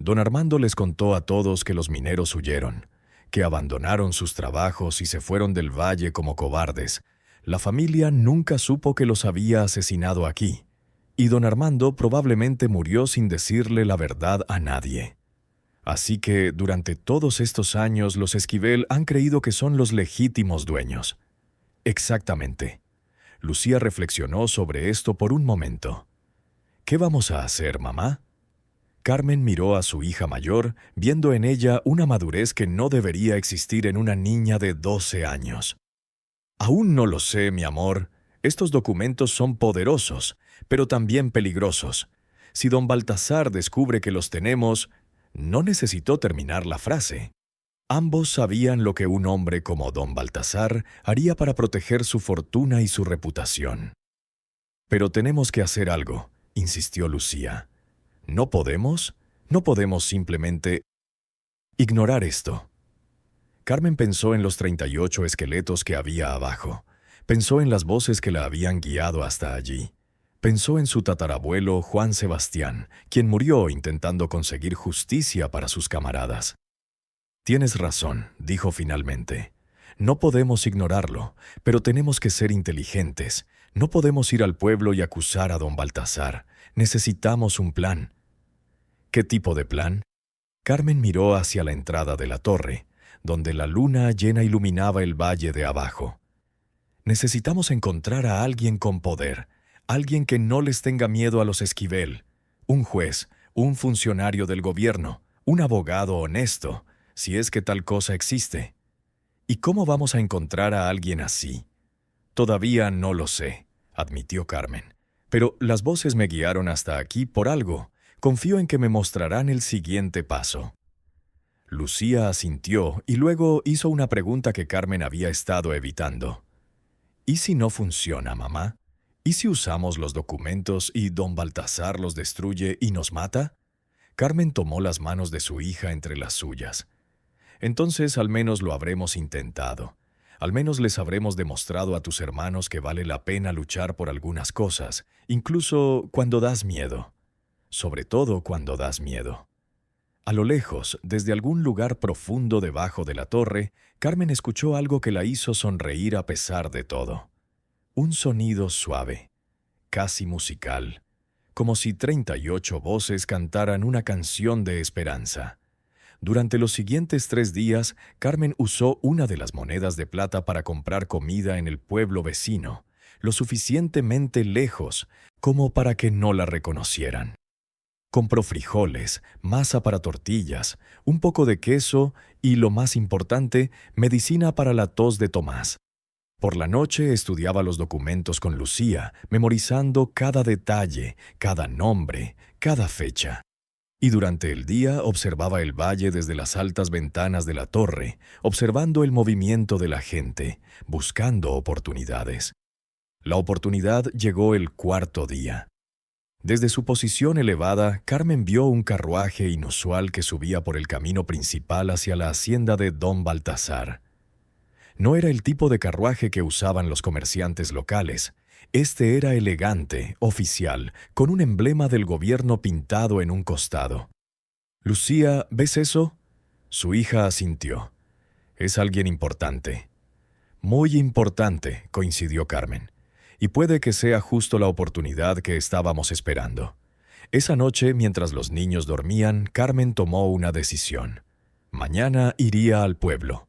Speaker 1: Don Armando les contó a todos que los mineros huyeron, que abandonaron sus trabajos y se fueron del valle como cobardes. La familia nunca supo que los había asesinado aquí, y don Armando probablemente murió sin decirle la verdad a nadie. Así que durante todos estos años los Esquivel han creído que son los legítimos dueños. Exactamente. Lucía reflexionó sobre esto por un momento. «¿Qué vamos a hacer, mamá?» Carmen miró a su hija mayor, viendo en ella una madurez que no debería existir en una niña de 12 años. «Aún no lo sé, mi amor. Estos documentos son poderosos, pero también peligrosos. Si don Baltasar descubre que los tenemos...» No necesitó terminar la frase. Ambos sabían lo que un hombre como don Baltasar haría para proteger su fortuna y su reputación. «Pero tenemos que hacer algo», insistió Lucía. «¿No podemos? No podemos simplemente ignorar esto». Carmen pensó en los 38 esqueletos que había abajo. Pensó en las voces que la habían guiado hasta allí. Pensó en su tatarabuelo Juan Sebastián, quien murió intentando conseguir justicia para sus camaradas. «Tienes razón», dijo finalmente. «No podemos ignorarlo, pero tenemos que ser inteligentes. No podemos ir al pueblo y acusar a don Baltasar. Necesitamos un plan». «¿Qué tipo de plan?» Carmen miró hacia la entrada de la torre, donde la luna llena iluminaba el valle de abajo. «Necesitamos encontrar a alguien con poder, alguien que no les tenga miedo a los Esquivel, un juez, un funcionario del gobierno, un abogado honesto, si es que tal cosa existe. ¿Y cómo vamos a encontrar a alguien así?» «Todavía no lo sé», admitió Carmen. Pero las voces me guiaron hasta aquí por algo. Confío en que me mostrarán el siguiente paso. Lucía asintió y luego hizo una pregunta que Carmen había estado evitando. ¿Y si no funciona, mamá? ¿Y si usamos los documentos y don Baltasar los destruye y nos mata? Carmen tomó las manos de su hija entre las suyas. Entonces al menos lo habremos intentado. Al menos les habremos demostrado a tus hermanos que vale la pena luchar por algunas cosas, incluso cuando das miedo. Sobre todo cuando das miedo. A lo lejos, desde algún lugar profundo debajo de la torre, Carmen escuchó algo que la hizo sonreír a pesar de todo. Un sonido suave, casi musical, como si 38 voces cantaran una canción de esperanza. Durante los siguientes 3 días, Carmen usó una de las monedas de plata para comprar comida en el pueblo vecino, lo suficientemente lejos como para que no la reconocieran. Compró frijoles, masa para tortillas, un poco de queso y, lo más importante, medicina para la tos de Tomás. Por la noche estudiaba los documentos con Lucía, memorizando cada detalle, cada nombre, cada fecha. Y durante el día observaba el valle desde las altas ventanas de la torre, observando el movimiento de la gente, buscando oportunidades. La oportunidad llegó el 4.º día. Desde su posición elevada, Carmen vio un carruaje inusual que subía por el camino principal hacia la hacienda de don Baltasar. No era el tipo de carruaje que usaban los comerciantes locales. Este era elegante, oficial, con un emblema del gobierno pintado en un costado. «Lucía, ¿ves eso?» Su hija asintió. «Es alguien importante». «Muy importante», coincidió Carmen. «Y puede que sea justo la oportunidad que estábamos esperando». Esa noche, mientras los niños dormían, Carmen tomó una decisión. Mañana iría al pueblo.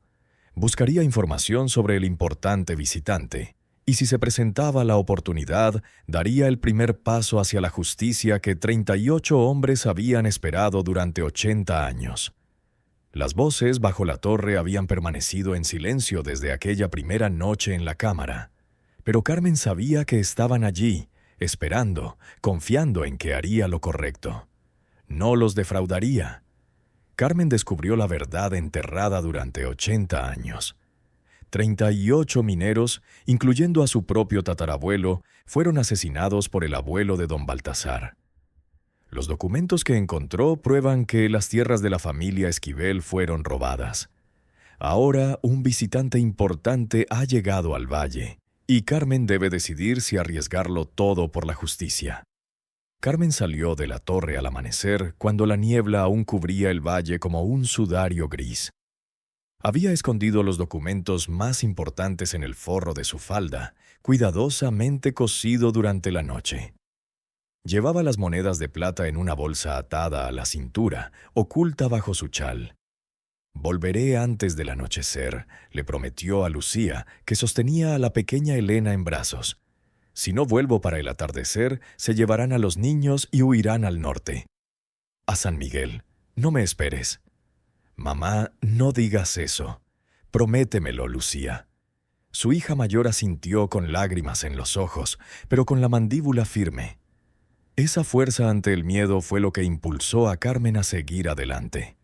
Speaker 1: Buscaría información sobre el importante visitante, y si se presentaba la oportunidad, daría el primer paso hacia la justicia que 38 hombres habían esperado durante 80 años. Las voces bajo la torre habían permanecido en silencio desde aquella primera noche en la cámara. Pero Carmen sabía que estaban allí, esperando, confiando en que haría lo correcto. No los defraudaría. Carmen descubrió la verdad enterrada durante 80 años. 38 mineros, incluyendo a su propio tatarabuelo, fueron asesinados por el abuelo de don Baltasar. Los documentos que encontró prueban que las tierras de la familia Esquivel fueron robadas. Ahora un visitante importante ha llegado al valle, y Carmen debe decidir si arriesgarlo todo por la justicia. Carmen salió de la torre al amanecer, cuando la niebla aún cubría el valle como un sudario gris. Había escondido los documentos más importantes en el forro de su falda, cuidadosamente cosido durante la noche. Llevaba las monedas de plata en una bolsa atada a la cintura, oculta bajo su chal. «Volveré antes del anochecer», le prometió a Lucía, que sostenía a la pequeña Elena en brazos. «Si no vuelvo para el atardecer, se llevarán a los niños y huirán al norte. A San Miguel, no me esperes». «Mamá, no digas eso. Prométemelo, Lucía». Su hija mayor asintió con lágrimas en los ojos, pero con la mandíbula firme. Esa fuerza ante el miedo fue lo que impulsó a Carmen a seguir adelante.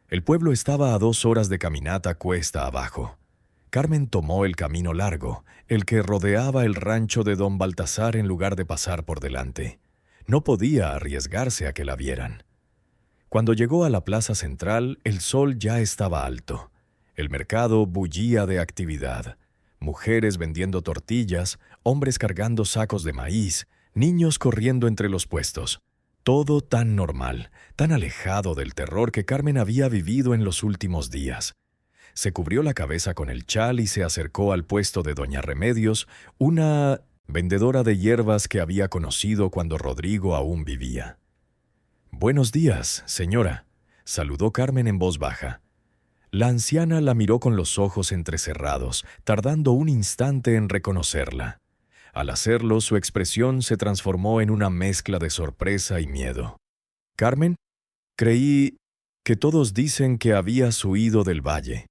Speaker 1: El pueblo estaba a 2 horas de caminata cuesta abajo. Carmen tomó el camino largo, el que rodeaba el rancho de don Baltasar en lugar de pasar por delante. No podía arriesgarse a que la vieran. Cuando llegó a la plaza central, el sol ya estaba alto. El mercado bullía de actividad. Mujeres vendiendo tortillas, hombres cargando sacos de maíz, niños corriendo entre los puestos. Todo tan normal, tan alejado del terror que Carmen había vivido en los últimos días. Se cubrió la cabeza con el chal y se acercó al puesto de doña Remedios, una vendedora de hierbas que había conocido cuando Rodrigo aún vivía. «Buenos días, señora», saludó Carmen en voz baja. La anciana la miró con los ojos entrecerrados, tardando un instante en reconocerla. Al hacerlo, su expresión se transformó en una mezcla de sorpresa y miedo. «Carmen, creí que todos dicen que habías huido del valle.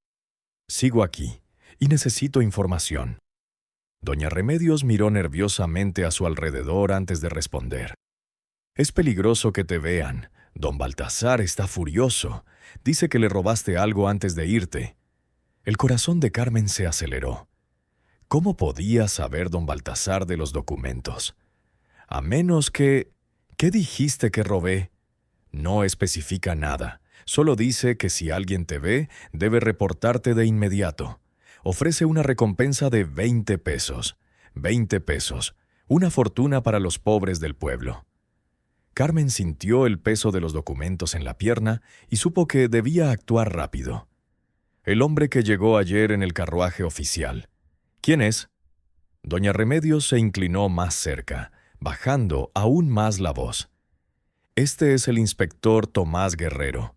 Speaker 1: Sigo aquí, y necesito información». Doña Remedios miró nerviosamente a su alrededor antes de responder. «Es peligroso que te vean. Don Baltasar está furioso. Dice que le robaste algo antes de irte». El corazón de Carmen se aceleró. ¿Cómo podía saber don Baltasar de los documentos? A menos que... ¿Qué dijiste que robé? No especifica nada. Solo dice que si alguien te ve, debe reportarte de inmediato. Ofrece una recompensa de 20 pesos. 20 pesos. Una fortuna para los pobres del pueblo. Carmen sintió el peso de los documentos en la pierna y supo que debía actuar rápido. El hombre que llegó ayer en el carruaje oficial. ¿Quién es? Doña Remedios se inclinó más cerca, bajando aún más la voz. Este es el inspector Tomás Guerrero.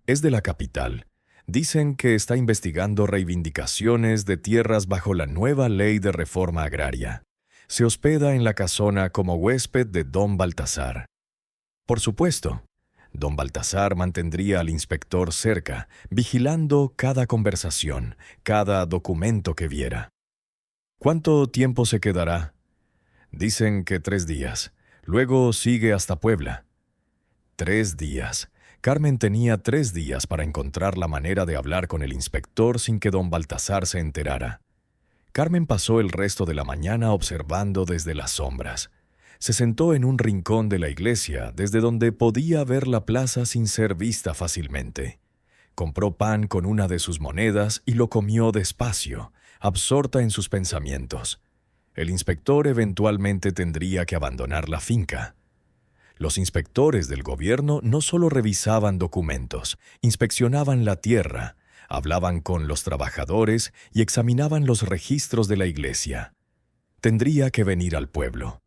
Speaker 1: Es de la capital. Dicen que está investigando reivindicaciones de tierras bajo la nueva ley de reforma agraria. Se hospeda en la casona como huésped de don Baltasar. Por supuesto, don Baltasar mantendría al inspector cerca, vigilando cada conversación, cada documento que viera. ¿Cuánto tiempo se quedará? Dicen que 3 días. Luego sigue hasta Puebla. 3 días. Carmen tenía 3 días para encontrar la manera de hablar con el inspector sin que don Baltasar se enterara. Carmen pasó el resto de la mañana observando desde las sombras. Se sentó en un rincón de la iglesia, desde donde podía ver la plaza sin ser vista fácilmente. Compró pan con una de sus monedas y lo comió despacio, absorta en sus pensamientos. El inspector eventualmente tendría que abandonar la finca. Los inspectores del gobierno no solo revisaban documentos, inspeccionaban la tierra, hablaban con los trabajadores y examinaban los registros de la iglesia. Tendría que venir al pueblo.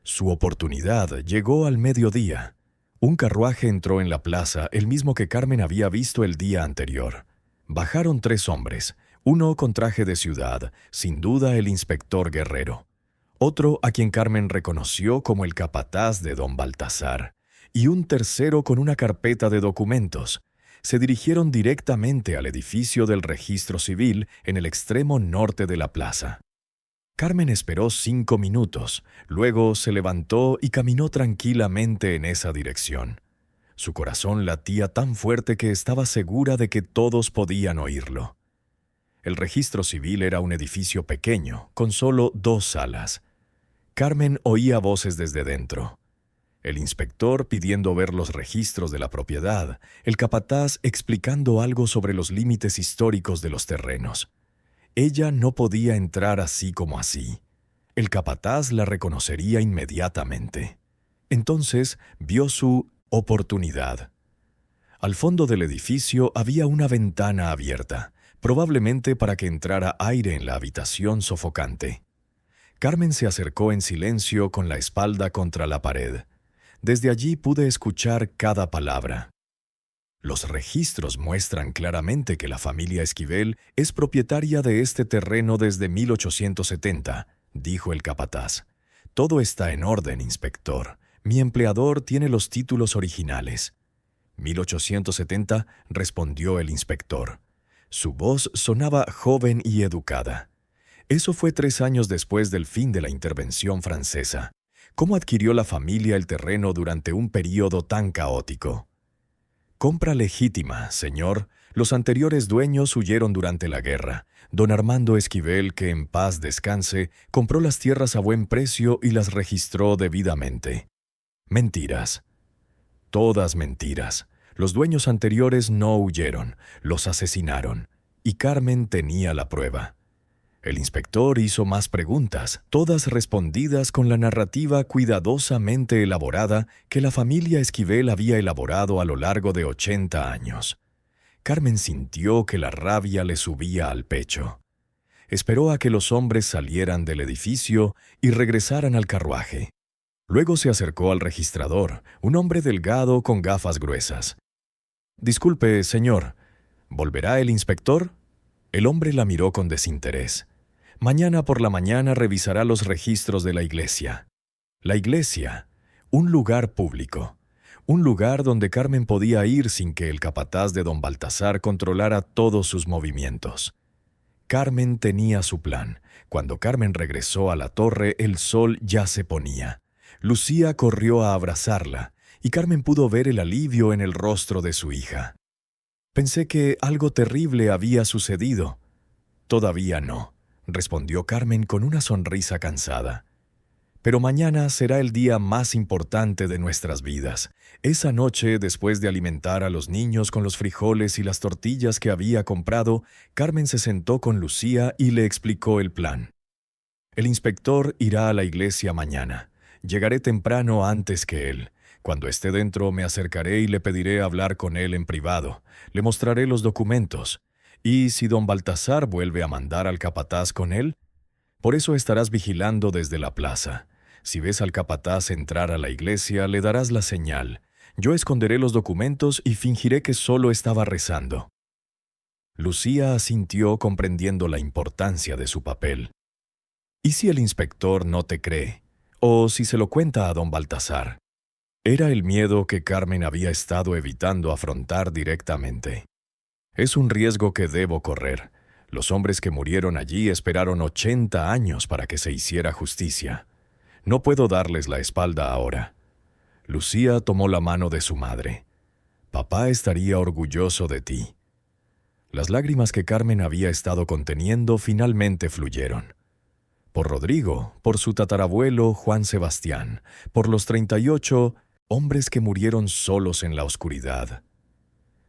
Speaker 1: Su oportunidad llegó al mediodía. Un carruaje entró en la plaza, el mismo que Carmen había visto el día anterior. Bajaron 3 hombres, uno con traje de ciudad, sin duda el inspector Guerrero. Otro a quien Carmen reconoció como el capataz de don Baltasar, y un tercero con una carpeta de documentos. Se dirigieron directamente al edificio del registro civil en el extremo norte de la plaza. Carmen esperó 5 minutos, luego se levantó y caminó tranquilamente en esa dirección. Su corazón latía tan fuerte que estaba segura de que todos podían oírlo. El registro civil era un edificio pequeño, con solo 2 salas. Carmen oía voces desde dentro. El inspector pidiendo ver los registros de la propiedad, el capataz explicando algo sobre los límites históricos de los terrenos. Ella no podía entrar así como así. El capataz la reconocería inmediatamente. Entonces vio su oportunidad. Al fondo del edificio había una ventana abierta, probablemente para que entrara aire en la habitación sofocante. Carmen se acercó en silencio con la espalda contra la pared. Desde allí pude escuchar cada palabra. Los registros muestran claramente que la familia Esquivel es propietaria de este terreno desde 1870, dijo el capataz. Todo está en orden, inspector. Mi empleador tiene los títulos originales. 1870, respondió el inspector. Su voz sonaba joven y educada. Eso fue 3 años después del fin de la intervención francesa. ¿Cómo adquirió la familia el terreno durante un período tan caótico? Compra legítima, señor. Los anteriores dueños huyeron durante la guerra. Don Armando Esquivel, que en paz descanse, compró las tierras a buen precio y las registró debidamente. Mentiras. Todas mentiras. Los dueños anteriores no huyeron, los asesinaron. Y Carmen tenía la prueba. El inspector hizo más preguntas, todas respondidas con la narrativa cuidadosamente elaborada que la familia Esquivel había elaborado a lo largo de 80 años. Carmen sintió que la rabia le subía al pecho. Esperó a que los hombres salieran del edificio y regresaran al carruaje. Luego se acercó al registrador, un hombre delgado con gafas gruesas. «Disculpe, señor, ¿volverá el inspector?» El hombre la miró con desinterés. «Mañana por la mañana revisará los registros de la iglesia». La iglesia, un lugar público, un lugar donde Carmen podía ir sin que el capataz de don Baltasar controlara todos sus movimientos. Carmen tenía su plan, Cuando Carmen regresó a la torre, el sol ya se ponía. Lucía corrió a abrazarla, y Carmen pudo ver el alivio en el rostro de su hija. Pensé que algo terrible había sucedido. Todavía no, respondió Carmen con una sonrisa cansada. Pero mañana será el día más importante de nuestras vidas. Esa noche, después de alimentar a los niños con los frijoles y las tortillas que había comprado, Carmen se sentó con Lucía y le explicó el plan. El inspector irá a la iglesia mañana. Llegaré temprano antes que él. Cuando esté dentro me acercaré y le pediré hablar con él en privado. Le mostraré los documentos. Y si don Baltasar vuelve a mandar al capataz con él, por eso estarás vigilando desde la plaza. Si ves al capataz entrar a la iglesia, le darás la señal. Yo esconderé los documentos y fingiré que solo estaba rezando. Lucía asintió comprendiendo la importancia de su papel. ¿Y si el inspector no te cree? ¿O si se lo cuenta a don Baltasar? Era el miedo que Carmen había estado evitando afrontar directamente. Es un riesgo que debo correr. Los hombres que murieron allí esperaron 80 años para que se hiciera justicia. No puedo darles la espalda ahora. Lucía tomó la mano de su madre. Papá estaría orgulloso de ti. Las lágrimas que Carmen había estado conteniendo finalmente fluyeron. Por Rodrigo, por su tatarabuelo Juan Sebastián, por los 38 hombres que murieron solos en la oscuridad.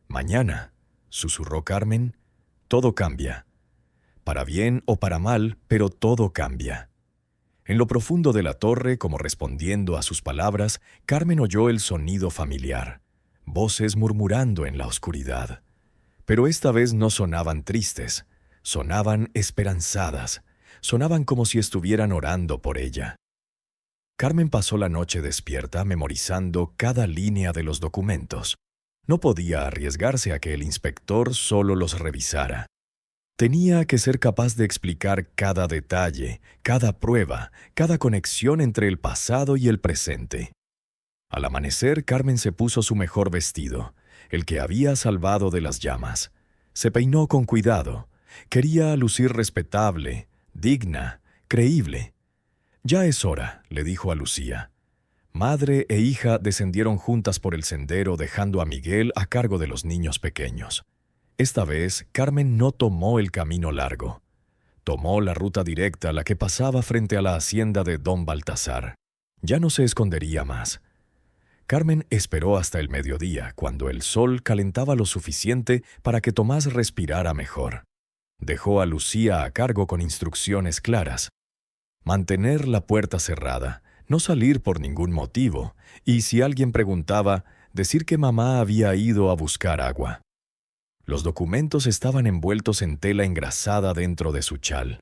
Speaker 1: Mañana, susurró Carmen, todo cambia. Para bien o para mal, pero todo cambia. En lo profundo de la torre, como respondiendo a sus palabras, Carmen oyó el sonido familiar, voces murmurando en la oscuridad. Pero esta vez no sonaban tristes, sonaban esperanzadas, sonaban como si estuvieran orando por ella. Carmen pasó la noche despierta memorizando cada línea de los documentos. No podía arriesgarse a que el inspector solo los revisara. Tenía que ser capaz de explicar cada detalle, cada prueba, cada conexión entre el pasado y el presente. Al amanecer, Carmen se puso su mejor vestido, el que había salvado de las llamas. Se peinó con cuidado. Quería lucir respetable, digna, creíble. «Ya es hora», le dijo a Lucía. Madre e hija descendieron juntas por el sendero dejando a Miguel a cargo de los niños pequeños. Esta vez, Carmen no tomó el camino largo. Tomó la ruta directa, la que pasaba frente a la hacienda de don Baltasar. Ya no se escondería más. Carmen esperó hasta el mediodía, cuando el sol calentaba lo suficiente para que Tomás respirara mejor. Dejó a Lucía a cargo con instrucciones claras. Mantener la puerta cerrada, no salir por ningún motivo, y si alguien preguntaba, decir que mamá había ido a buscar agua. Los documentos estaban envueltos en tela engrasada dentro de su chal.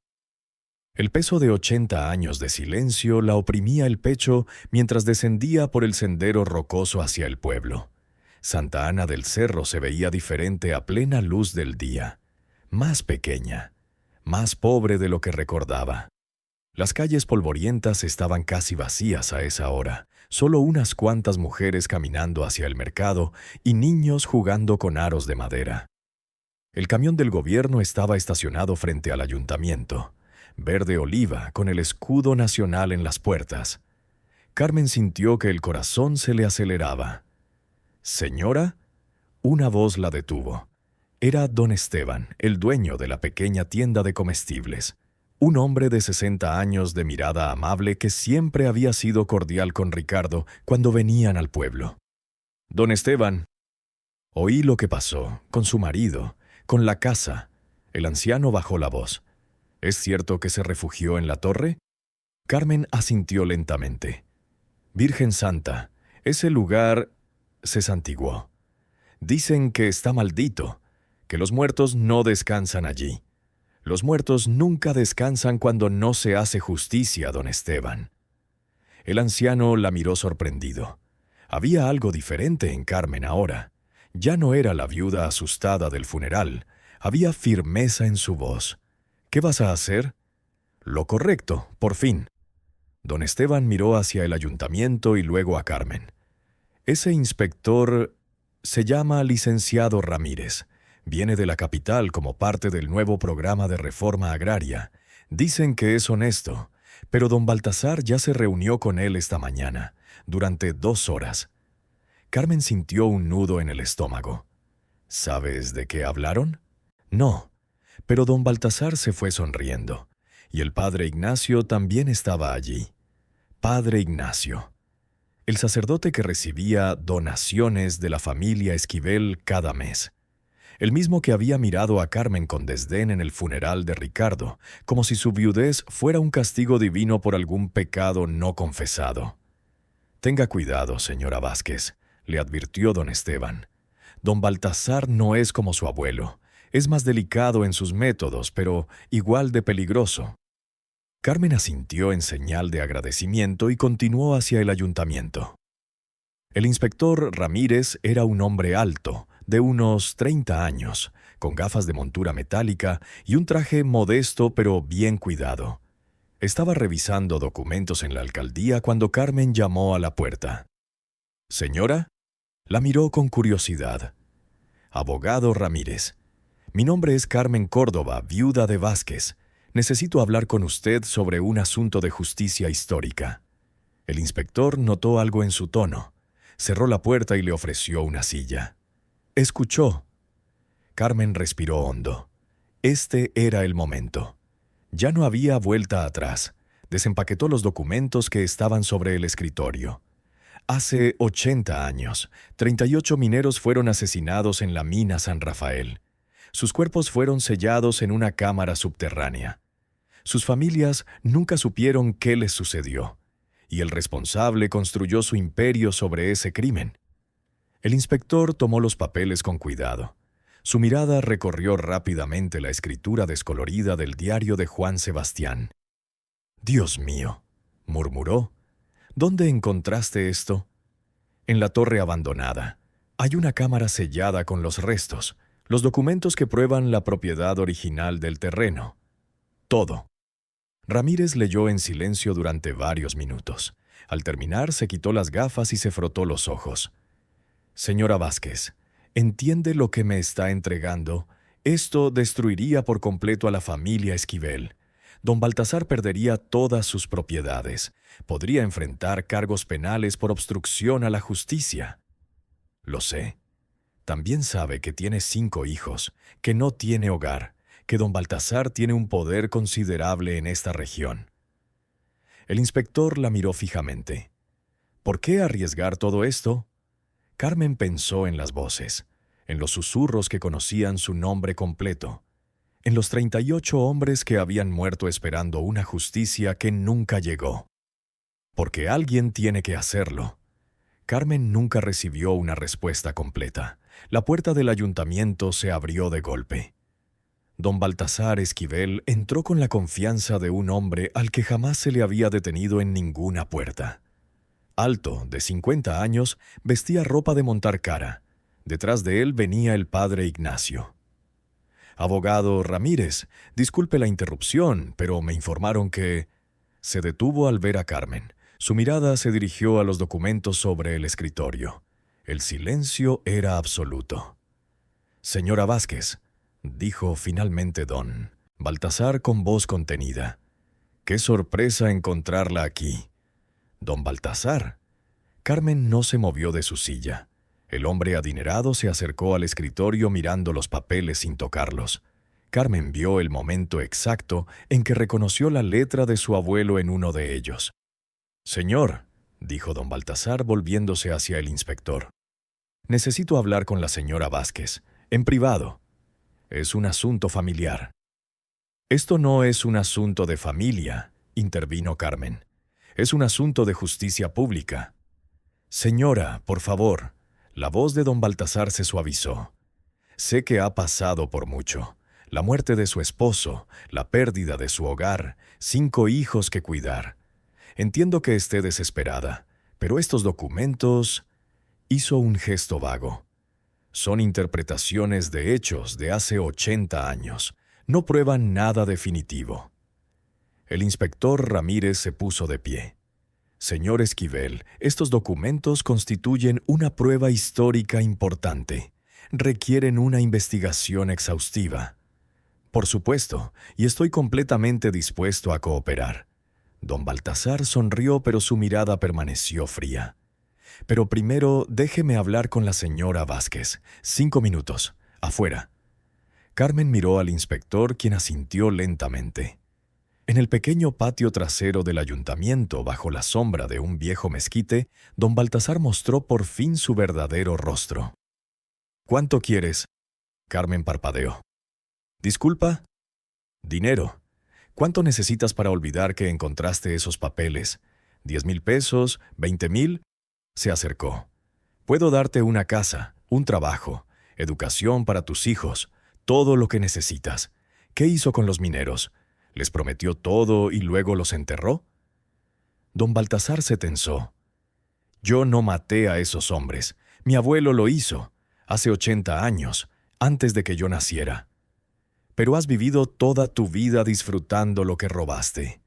Speaker 1: El peso de 80 años de silencio la oprimía el pecho mientras descendía por el sendero rocoso hacia el pueblo. Santa Ana del Cerro se veía diferente a plena luz del día, más pequeña, más pobre de lo que recordaba. Las calles polvorientas estaban casi vacías a esa hora, solo unas cuantas mujeres caminando hacia el mercado y niños jugando con aros de madera. El camión del gobierno estaba estacionado frente al ayuntamiento, verde oliva con el escudo nacional en las puertas. Carmen sintió que el corazón se le aceleraba. «¿Señora?» Una voz la detuvo. Era don Esteban, el dueño de la pequeña tienda de comestibles. Un hombre de 60 años de mirada amable que siempre había sido cordial con Ricardo cuando venían al pueblo. «Don Esteban». Oí lo que pasó, con su marido, con la casa. El anciano bajó la voz. «¿Es cierto que se refugió en la torre?» Carmen asintió lentamente. «Virgen Santa, ese lugar…» se santiguó. «Dicen que está maldito, que los muertos no descansan allí. Los muertos nunca descansan cuando no se hace justicia, don Esteban». El anciano la miró sorprendido. Había algo diferente en Carmen ahora. Ya no era la viuda asustada del funeral. Había firmeza en su voz. «¿Qué vas a hacer?» «Lo correcto, por fin». Don Esteban miró hacia el ayuntamiento y luego a Carmen. «Ese inspector se llama licenciado Ramírez. Viene de la capital como parte del nuevo programa de reforma agraria. Dicen que es honesto, pero don Baltasar ya se reunió con él esta mañana, durante 2 horas. Carmen sintió un nudo en el estómago. ¿Sabes de qué hablaron? No, pero don Baltasar se fue sonriendo, y el padre Ignacio también estaba allí. Padre Ignacio, el sacerdote que recibía donaciones de la familia Esquivel cada mes. El mismo que había mirado a Carmen con desdén en el funeral de Ricardo, como si su viudez fuera un castigo divino por algún pecado no confesado. «Tenga cuidado, señora Vázquez», le advirtió don Esteban. «Don Baltasar no es como su abuelo. Es más delicado en sus métodos, pero igual de peligroso». Carmen asintió en señal de agradecimiento y continuó hacia el ayuntamiento. El inspector Ramírez era un hombre alto, de unos 30 años, con gafas de montura metálica y un traje modesto pero bien cuidado. Estaba revisando documentos en la alcaldía cuando Carmen llamó a la puerta. «¿Señora?» La miró con curiosidad. «Abogado Ramírez. Mi nombre es Carmen Córdoba, viuda de Vázquez. Necesito hablar con usted sobre un asunto de justicia histórica». El inspector notó algo en su tono. Cerró la puerta y le ofreció una silla. Escuchó. Carmen respiró hondo. Este era el momento. Ya no había vuelta atrás. Desempaquetó los documentos que estaban sobre el escritorio. Hace 80 años, 38 mineros fueron asesinados en la mina San Rafael. Sus cuerpos fueron sellados en una cámara subterránea. Sus familias nunca supieron qué les sucedió, y el responsable construyó su imperio sobre ese crimen. El inspector tomó los papeles con cuidado. Su mirada recorrió rápidamente la escritura descolorida del diario de Juan Sebastián. «Dios mío», murmuró, «¿dónde encontraste esto?» «En la torre abandonada. Hay una cámara sellada con los restos, los documentos que prueban la propiedad original del terreno. Todo». Ramírez leyó en silencio durante varios minutos. Al terminar, se quitó las gafas y se frotó los ojos. «Señora Vázquez, ¿entiende lo que me está entregando? Esto destruiría por completo a la familia Esquivel. Don Baltasar perdería todas sus propiedades. Podría enfrentar cargos penales por obstrucción a la justicia». «Lo sé. También sabe que tiene 5 hijos, que no tiene hogar, que don Baltasar tiene un poder considerable en esta región». El inspector la miró fijamente. «¿Por qué arriesgar todo esto?» Carmen pensó en las voces, en los susurros que conocían su nombre completo, en los 38 hombres que habían muerto esperando una justicia que nunca llegó. «Porque alguien tiene que hacerlo». Carmen nunca recibió una respuesta completa. La puerta del ayuntamiento se abrió de golpe. Don Baltasar Esquivel entró con la confianza de un hombre al que jamás se le había detenido en ninguna puerta. Alto, de 50 años, vestía ropa de montar cara. Detrás de él venía el padre Ignacio. «Abogado Ramírez, disculpe la interrupción, pero me informaron que…» Se detuvo al ver a Carmen. Su mirada se dirigió a los documentos sobre el escritorio. El silencio era absoluto. «Señora Vázquez», dijo finalmente don Baltasar con voz contenida. «Qué sorpresa encontrarla aquí». «¿Don Baltasar?» Carmen no se movió de su silla. El hombre adinerado se acercó al escritorio mirando los papeles sin tocarlos. Carmen vio el momento exacto en que reconoció la letra de su abuelo en uno de ellos. «Señor», dijo don Baltasar volviéndose hacia el inspector, «necesito hablar con la señora Vázquez, en privado. Es un asunto familiar». «Esto no es un asunto de familia», intervino Carmen. «Es un asunto de justicia pública». «Señora, por favor». La voz de don Baltasar se suavizó. «Sé que ha pasado por mucho. La muerte de su esposo, la pérdida de su hogar, 5 hijos que cuidar. Entiendo que esté desesperada, pero estos documentos…» Hizo un gesto vago. «Son interpretaciones de hechos de hace 80 años. No prueban nada definitivo». El inspector Ramírez se puso de pie. «Señor Esquivel, estos documentos constituyen una prueba histórica importante. Requieren una investigación exhaustiva». Por supuesto, y estoy completamente dispuesto a cooperar. Don Baltasar sonrió, pero su mirada permaneció fría. Pero primero déjeme hablar con la señora Vázquez. 5 minutos. Afuera. Carmen miró al inspector, quien asintió lentamente. En el pequeño patio trasero del ayuntamiento, bajo la sombra de un viejo mezquite, don Baltasar mostró por fin su verdadero rostro. ¿Cuánto quieres? Carmen parpadeó. ¿Disculpa? Dinero. ¿Cuánto necesitas para olvidar que encontraste esos papeles? ¿10,000 pesos? ¿20,000? Se acercó. Puedo darte una casa, un trabajo, educación para tus hijos, todo lo que necesitas. ¿Qué hizo con los mineros? ¿Les prometió todo y luego los enterró? Don Baltasar se tensó. Yo no maté a esos hombres. Mi abuelo lo hizo, hace 80 años, antes de que yo naciera. Pero has vivido toda tu vida disfrutando lo que robaste.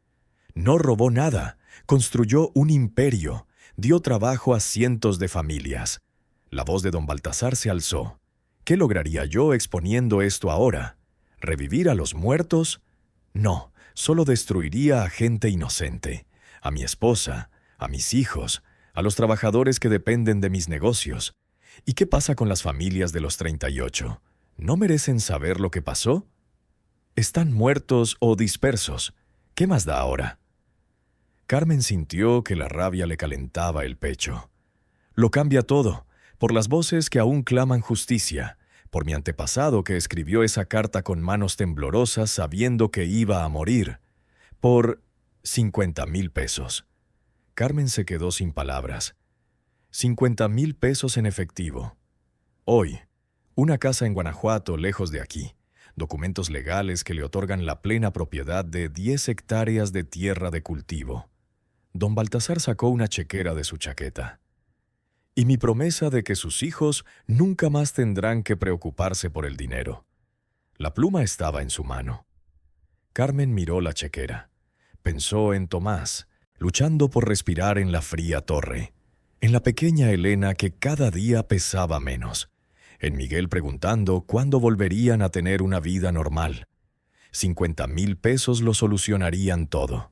Speaker 1: No robó nada, construyó un imperio, dio trabajo a cientos de familias. La voz de don Baltasar se alzó. ¿Qué lograría yo exponiendo esto ahora? ¿Revivir a los muertos? No, solo destruiría a gente inocente, a mi esposa, a mis hijos, a los trabajadores que dependen de mis negocios. ¿Y qué pasa con las familias de los 38? ¿No merecen saber lo que pasó? Están muertos o dispersos. ¿Qué más da ahora? Carmen sintió que la rabia le calentaba el pecho. Lo cambia todo, por las voces que aún claman justicia, por mi antepasado que escribió esa carta con manos temblorosas sabiendo que iba a morir, por 50,000 pesos. Carmen se quedó sin palabras. 50,000 pesos en efectivo. Hoy, una casa en Guanajuato, lejos de aquí. Documentos legales que le otorgan la plena propiedad de 10 hectáreas de tierra de cultivo. Don Baltasar sacó una chequera de su chaqueta. Y mi promesa de que sus hijos nunca más tendrán que preocuparse por el dinero. La pluma estaba en su mano. Carmen miró la chequera. Pensó en Tomás, luchando por respirar en la fría torre. En la pequeña Elena que cada día pesaba menos. En Miguel preguntando cuándo volverían a tener una vida normal. 50,000 pesos lo solucionarían todo.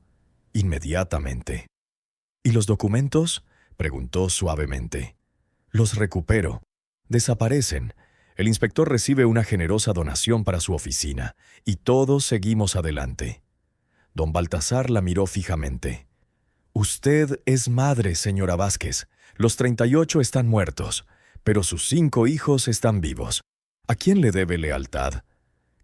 Speaker 1: Inmediatamente. ¿Y los documentos? Preguntó suavemente. Los recupero. Desaparecen. El inspector recibe una generosa donación para su oficina, y todos seguimos adelante. Don Baltasar la miró fijamente. Usted es madre, señora Vázquez. Los 38 están muertos, pero sus 5 hijos están vivos. ¿A quién le debe lealtad?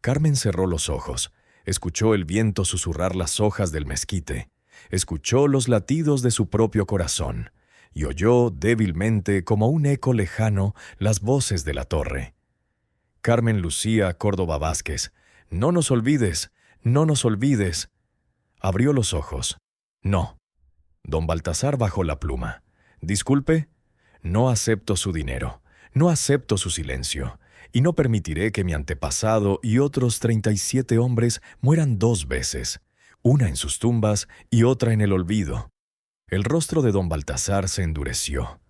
Speaker 1: Carmen cerró los ojos. Escuchó el viento susurrar las hojas del mezquite. Escuchó los latidos de su propio corazón. Y oyó débilmente, como un eco lejano, las voces de la torre. Carmen Lucía Córdoba Vázquez. No nos olvides, no nos olvides. Abrió los ojos. No. Don Baltasar bajó la pluma. Disculpe, no acepto su dinero, no acepto su silencio, y no permitiré que mi antepasado y otros 37 hombres mueran 2 veces, una en sus tumbas y otra en el olvido. El rostro de don Baltasar se endureció.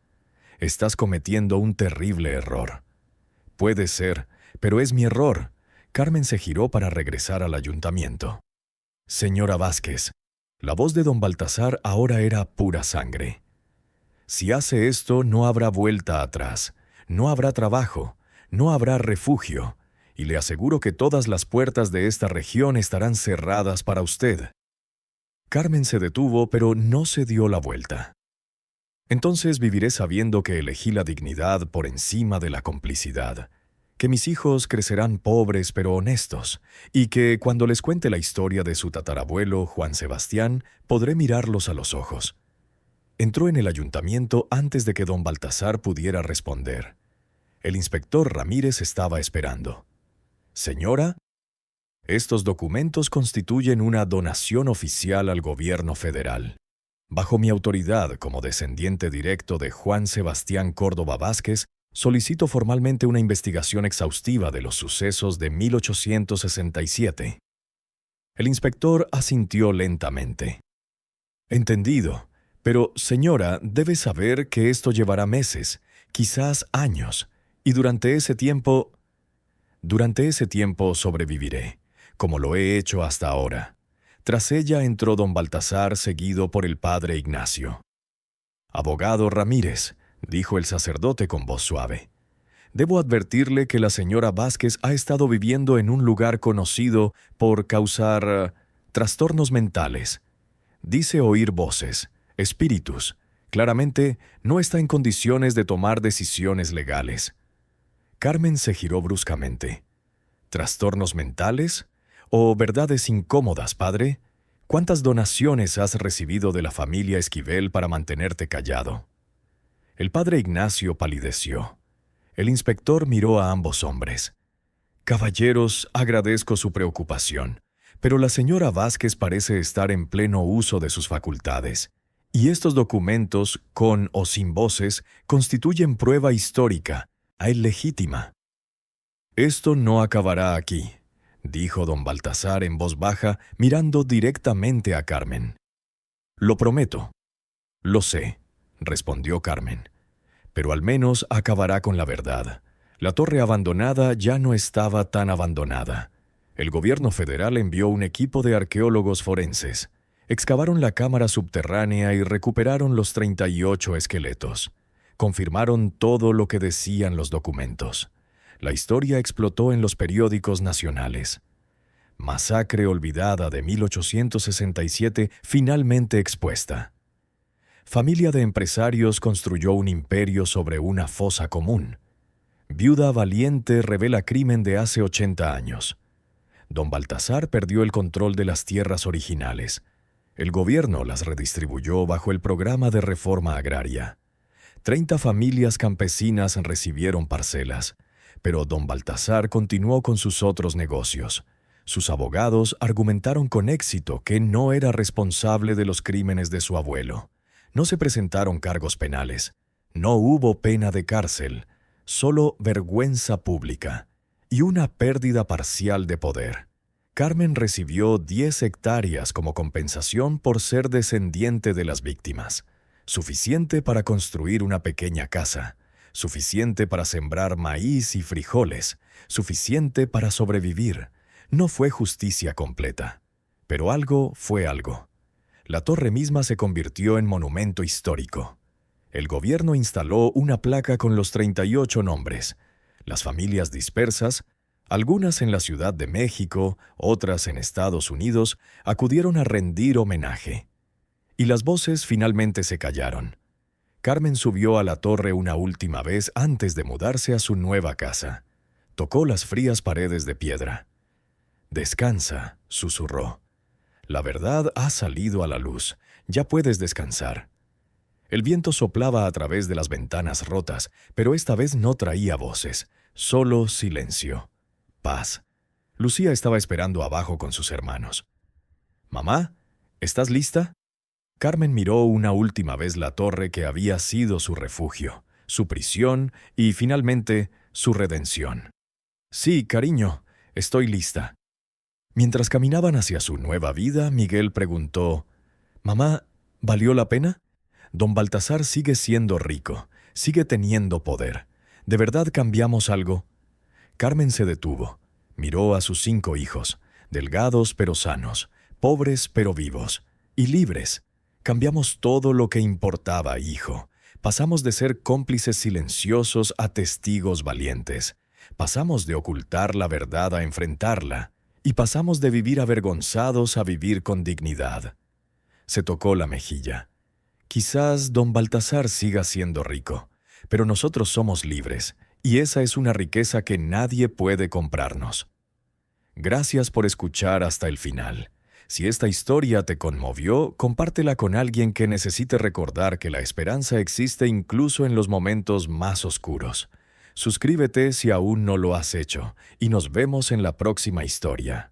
Speaker 1: Estás cometiendo un terrible error. Puede ser, pero es mi error. Carmen se giró para regresar al ayuntamiento. Señora Vázquez, la voz de don Baltasar ahora era pura sangre. Si hace esto, no habrá vuelta atrás, no habrá trabajo, no habrá refugio, y le aseguro que todas las puertas de esta región estarán cerradas para usted. Carmen se detuvo, pero no se dio la vuelta. Entonces viviré sabiendo que elegí la dignidad por encima de la complicidad, que mis hijos crecerán pobres pero honestos, y que cuando les cuente la historia de su tatarabuelo, Juan Sebastián, podré mirarlos a los ojos. Entró en el ayuntamiento antes de que don Baltasar pudiera responder. El inspector Ramírez estaba esperando. «Señora, estos documentos constituyen una donación oficial al gobierno federal. Bajo mi autoridad como descendiente directo de Juan Sebastián Córdoba Vázquez, solicito formalmente una investigación exhaustiva de los sucesos de 1867. El inspector asintió lentamente. «Entendido. Pero, señora, debe saber que esto llevará meses, quizás años, y durante ese tiempo sobreviviré. como lo he hecho hasta ahora. Tras ella entró don Baltasar, seguido por el padre Ignacio. «Abogado Ramírez», dijo el sacerdote con voz suave, «debo advertirle que la señora Vázquez ha estado viviendo en un lugar conocido por causar trastornos mentales. Dice oír voces, espíritus. Claramente no está en condiciones de tomar decisiones legales». Carmen se giró bruscamente. «¿Trastornos mentales? ¿O verdades incómodas, padre? ¿Cuántas donaciones has recibido de la familia Esquivel para mantenerte callado?» El padre Ignacio palideció. El inspector miró a ambos hombres. «Caballeros, agradezco su preocupación, pero la señora Vázquez parece estar en pleno uso de sus facultades, y estos documentos, con o sin voces, constituyen prueba histórica, legítima». «Esto no acabará aquí», dijo don Baltasar en voz baja, mirando directamente a Carmen. «Lo prometo». «Lo sé», respondió Carmen, «pero al menos acabará con la verdad. La torre abandonada ya no estaba tan abandonada. El gobierno federal envió un equipo de arqueólogos forenses. Excavaron la cámara subterránea y recuperaron los 38 esqueletos. Confirmaron todo lo que decían los documentos. La historia explotó en los periódicos nacionales. Masacre olvidada de 1867 finalmente expuesta. Familia de empresarios construyó un imperio sobre una fosa común. Viuda valiente revela crimen de hace 80 años. Don Baltasar perdió el control de las tierras originales. El gobierno las redistribuyó bajo el programa de reforma agraria. 30 familias campesinas recibieron parcelas, pero don Baltasar continuó con sus otros negocios. Sus abogados argumentaron con éxito que no era responsable de los crímenes de su abuelo. No se presentaron cargos penales. No hubo pena de cárcel, solo vergüenza pública y una pérdida parcial de poder. Carmen recibió 10 hectáreas como compensación por ser descendiente de las víctimas. Suficiente para construir una pequeña casa, suficiente para sembrar maíz y frijoles, suficiente para sobrevivir. No fue justicia completa, pero algo fue algo. La torre misma se convirtió en monumento histórico. El gobierno instaló una placa con los 38 nombres. Las familias dispersas, algunas en la Ciudad de México, otras en Estados Unidos, acudieron a rendir homenaje. Y las voces finalmente se callaron. Carmen subió a la torre una última vez antes de mudarse a su nueva casa. Tocó las frías paredes de piedra. «Descansa», susurró. «La verdad ha salido a la luz. Ya puedes descansar». El viento soplaba a través de las ventanas rotas, pero esta vez no traía voces, solo silencio. Paz. Lucía estaba esperando abajo con sus hermanos. «Mamá, ¿estás lista?» Carmen miró una última vez la torre que había sido su refugio, su prisión y, finalmente, su redención. «Sí, cariño, estoy lista». Mientras caminaban hacia su nueva vida, Miguel preguntó, «Mamá, ¿valió la pena? Don Baltasar sigue siendo rico, sigue teniendo poder. ¿De verdad cambiamos algo?» Carmen se detuvo. Miró a sus 5 hijos, delgados pero sanos, pobres pero vivos, y libres. «Cambiamos todo lo que importaba, hijo. Pasamos de ser cómplices silenciosos a testigos valientes. Pasamos de ocultar la verdad a enfrentarla. Y pasamos de vivir avergonzados a vivir con dignidad». Se tocó la mejilla. «Quizás don Baltasar siga siendo rico, pero nosotros somos libres, y esa es una riqueza que nadie puede comprarnos». Gracias por escuchar hasta el final. Si esta historia te conmovió, compártela con alguien que necesite recordar que la esperanza existe incluso en los momentos más oscuros. Suscríbete si aún no lo has hecho, y nos vemos en la próxima historia.